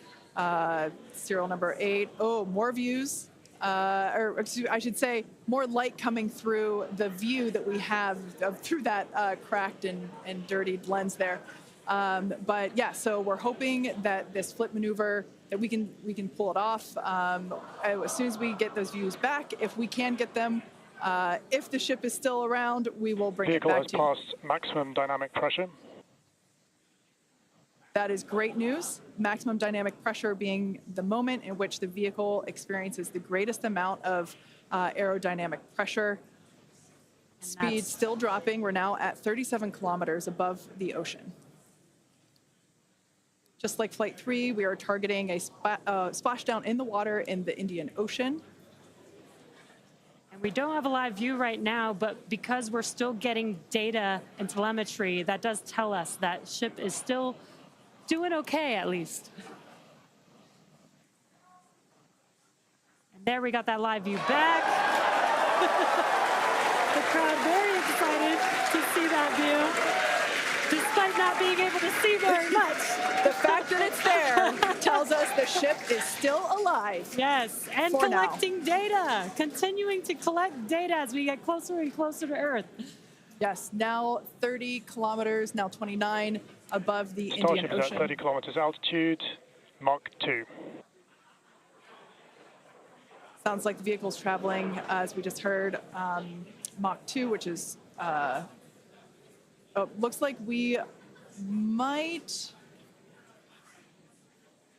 serial number 8. Oh, more views. Or excuse, I should say more light coming through the view that we have through that cracked and dirtied lens there. But yeah, so we're hoping that this flip maneuver, that we can pull it off as soon as we get those views back. If we can get them, if the ship is still around, we will bring it back to you. Vehicle has passed maximum dynamic pressure. That is great news. Maximum dynamic pressure being the moment in which the vehicle experiences the greatest amount of aerodynamic pressure. Speed still dropping. We're now at 37 kilometers above the ocean. Just like Flight 3, we are targeting a splashdown in the water in the Indian Ocean. And we don't have a live view right now, but because we're still getting data and telemetry, that does tell us that ship is still doing okay, at least. And there we got that live view back. The crowd very excited to see that view, despite not being able to see very much. The fact that it's there tells us the ship is still alive. Yes, and collecting data, continuing to collect data as we get closer and closer to Earth. Yes, now 30 kilometers, now 29 above the Indian Starship is Ocean. at 30 kilometers altitude, Mach 2. Sounds like the vehicle's traveling, as we just heard, Mach 2, which is, looks like we might,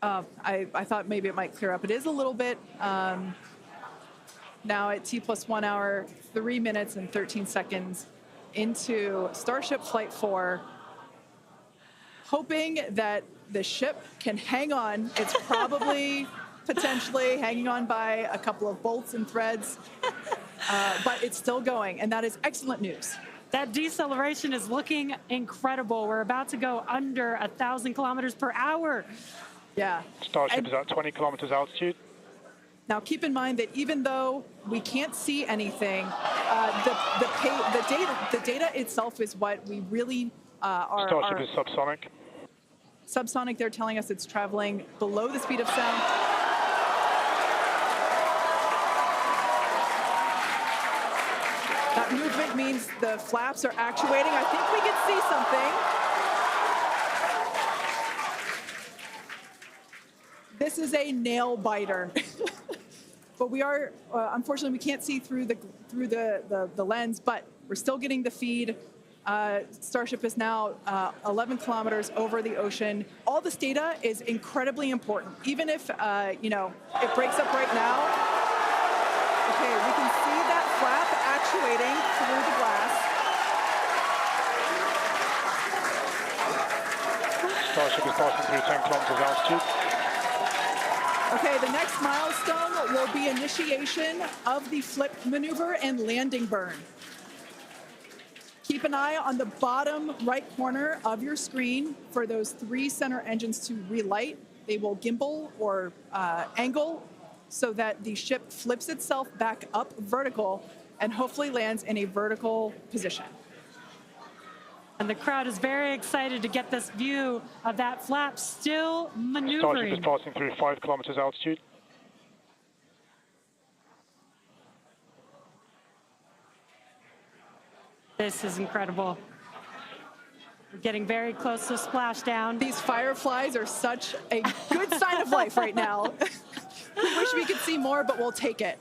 I thought maybe it might clear up. It is a little bit, now at T+1 hour, 3 minutes and 13 seconds into Starship Flight 4, hoping that the ship can hang on. It's probably potentially hanging on by a couple of bolts and threads, but it's still going, and that is excellent news. That deceleration is looking incredible. We're about to go under 1,000 kilometers per hour. Yeah. Starship is at 20 kilometers altitude. Now, keep in mind that even though we can't see anything, the data itself is what we really are. Starship is subsonic. Subsonic, they're telling us it's traveling below the speed of sound. That movement means the flaps are actuating. I think we can see something. This is a nail biter. But we are, unfortunately, we can't see through the lens, but we're still getting the feed. Starship is now 11 kilometers over the ocean. All this data is incredibly important, even if, it breaks up right now. Okay, we can see that flap actuating through the glass. Starship is passing through 10 kilometers altitude. Okay, the next milestone will be initiation of the flip maneuver and landing burn. Keep an eye on the bottom right corner of your screen for those 3 center engines to relight. They will gimbal or angle so that the ship flips itself back up vertical and hopefully lands in a vertical position. And the crowd is very excited to get this view of that flap still Starship maneuvering. is passing through 5 kilometers altitude. This is incredible. We're getting very close to splashdown. These fireflies are such a good sign of life right now. We wish we could see more, but we'll take it.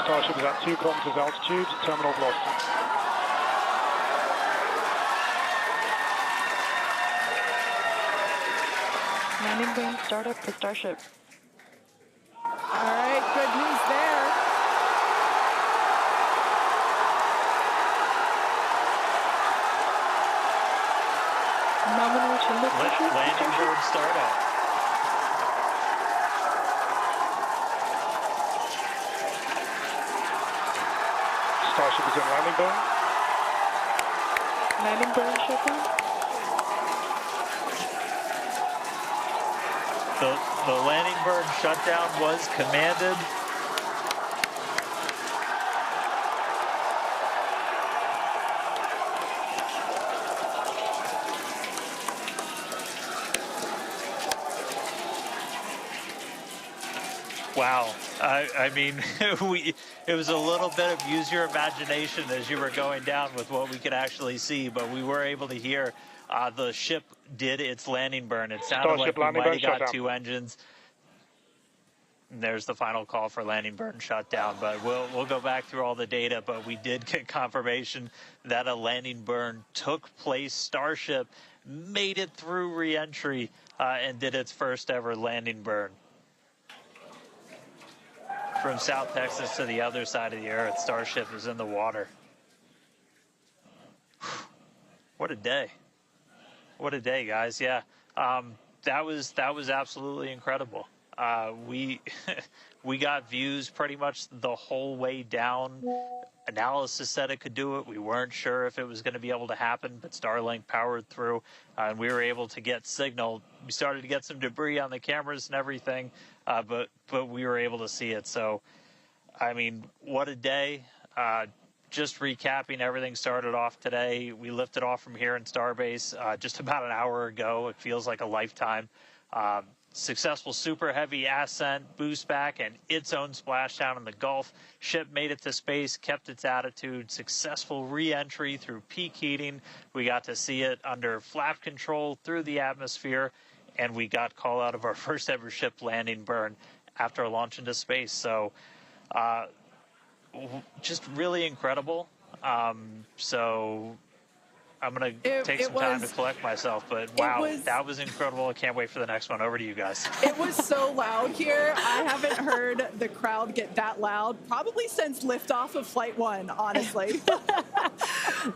Starship is at 2 kilometers altitude, terminal velocity. Landing burn startup for Starship. All right, good news there. Nominal chamber pressure. Landing bird startup. Starship is in landing burn. Landing burn shutdown. The landing burn shutdown was commanded. Wow. I mean, it was a little bit of use your imagination as you were going down with what we could actually see, but we were able to hear the ship did its landing burn. It sounded Starship like we might have got shutdown. 2 engines. And there's the final call for landing burn shutdown, but we'll go back through all the data, but we did get confirmation that a landing burn took place. Starship made it through re-entry and did its first ever landing burn. From South Texas to the other side of the earth, Starship is in the water. What a day. What a day, guys. Yeah, that was absolutely incredible. We got views pretty much the whole way down. Analysis said it could do it. We weren't sure if it was going to be able to happen, but Starlink powered through, and we were able to get signal. We started to get some debris on the cameras and everything, but we were able to see it. So, I mean, what a day. Just recapping, everything started off today. We lifted off from here in Starbase just about an hour ago. It feels like a lifetime. Successful super heavy ascent, boost back, and its own splashdown in the Gulf. Ship made it to space, kept its attitude. Successful re-entry through peak heating. We got to see it under flap control through the atmosphere, and we got call out of our first ever ship landing burn after a launch into space. So just really incredible. So I'm going to take some time to collect myself, but wow, that was incredible. I can't wait for the next one. Over to you guys. It was so loud here. I haven't heard the crowd get that loud probably since liftoff of Flight 1, honestly.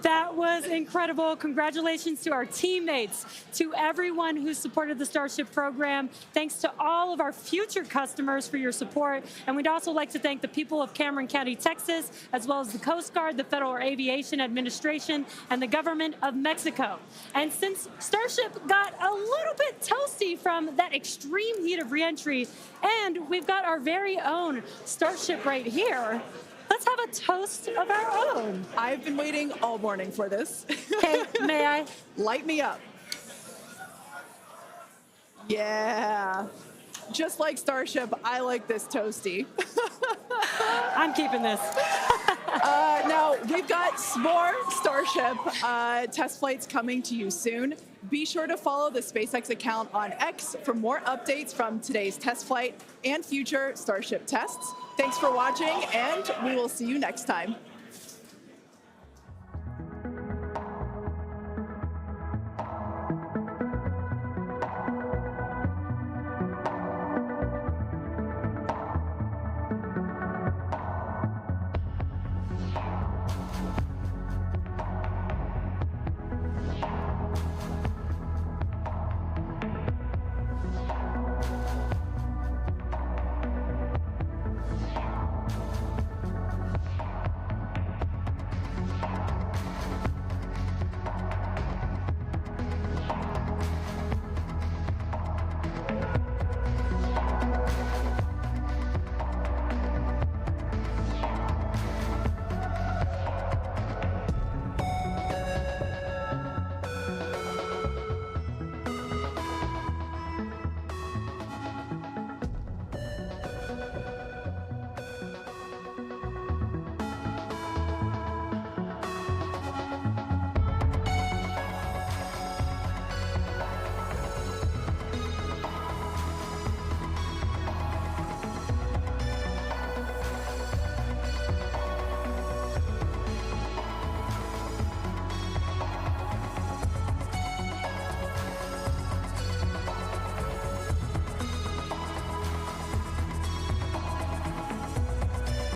That was incredible. Congratulations to our teammates, to everyone who supported the Starship program. Thanks to all of our future customers for your support. And we'd also like to thank the people of Cameron County, Texas, as well as the Coast Guard, the Federal Aviation Administration, and the government of Mexico. And since Starship got a little bit toasty from that extreme heat of reentry, and we've got our very own Starship right here, let's have a toast of our own. I've been waiting all morning for this. Okay, may I? Light me up. Yeah. Just like Starship, I like this toasty. I'm keeping this. Now, we've got more Starship test flights coming to you soon. Be sure to follow the SpaceX account on X for more updates from today's test flight and future Starship tests. Thanks for watching, and we will see you next time.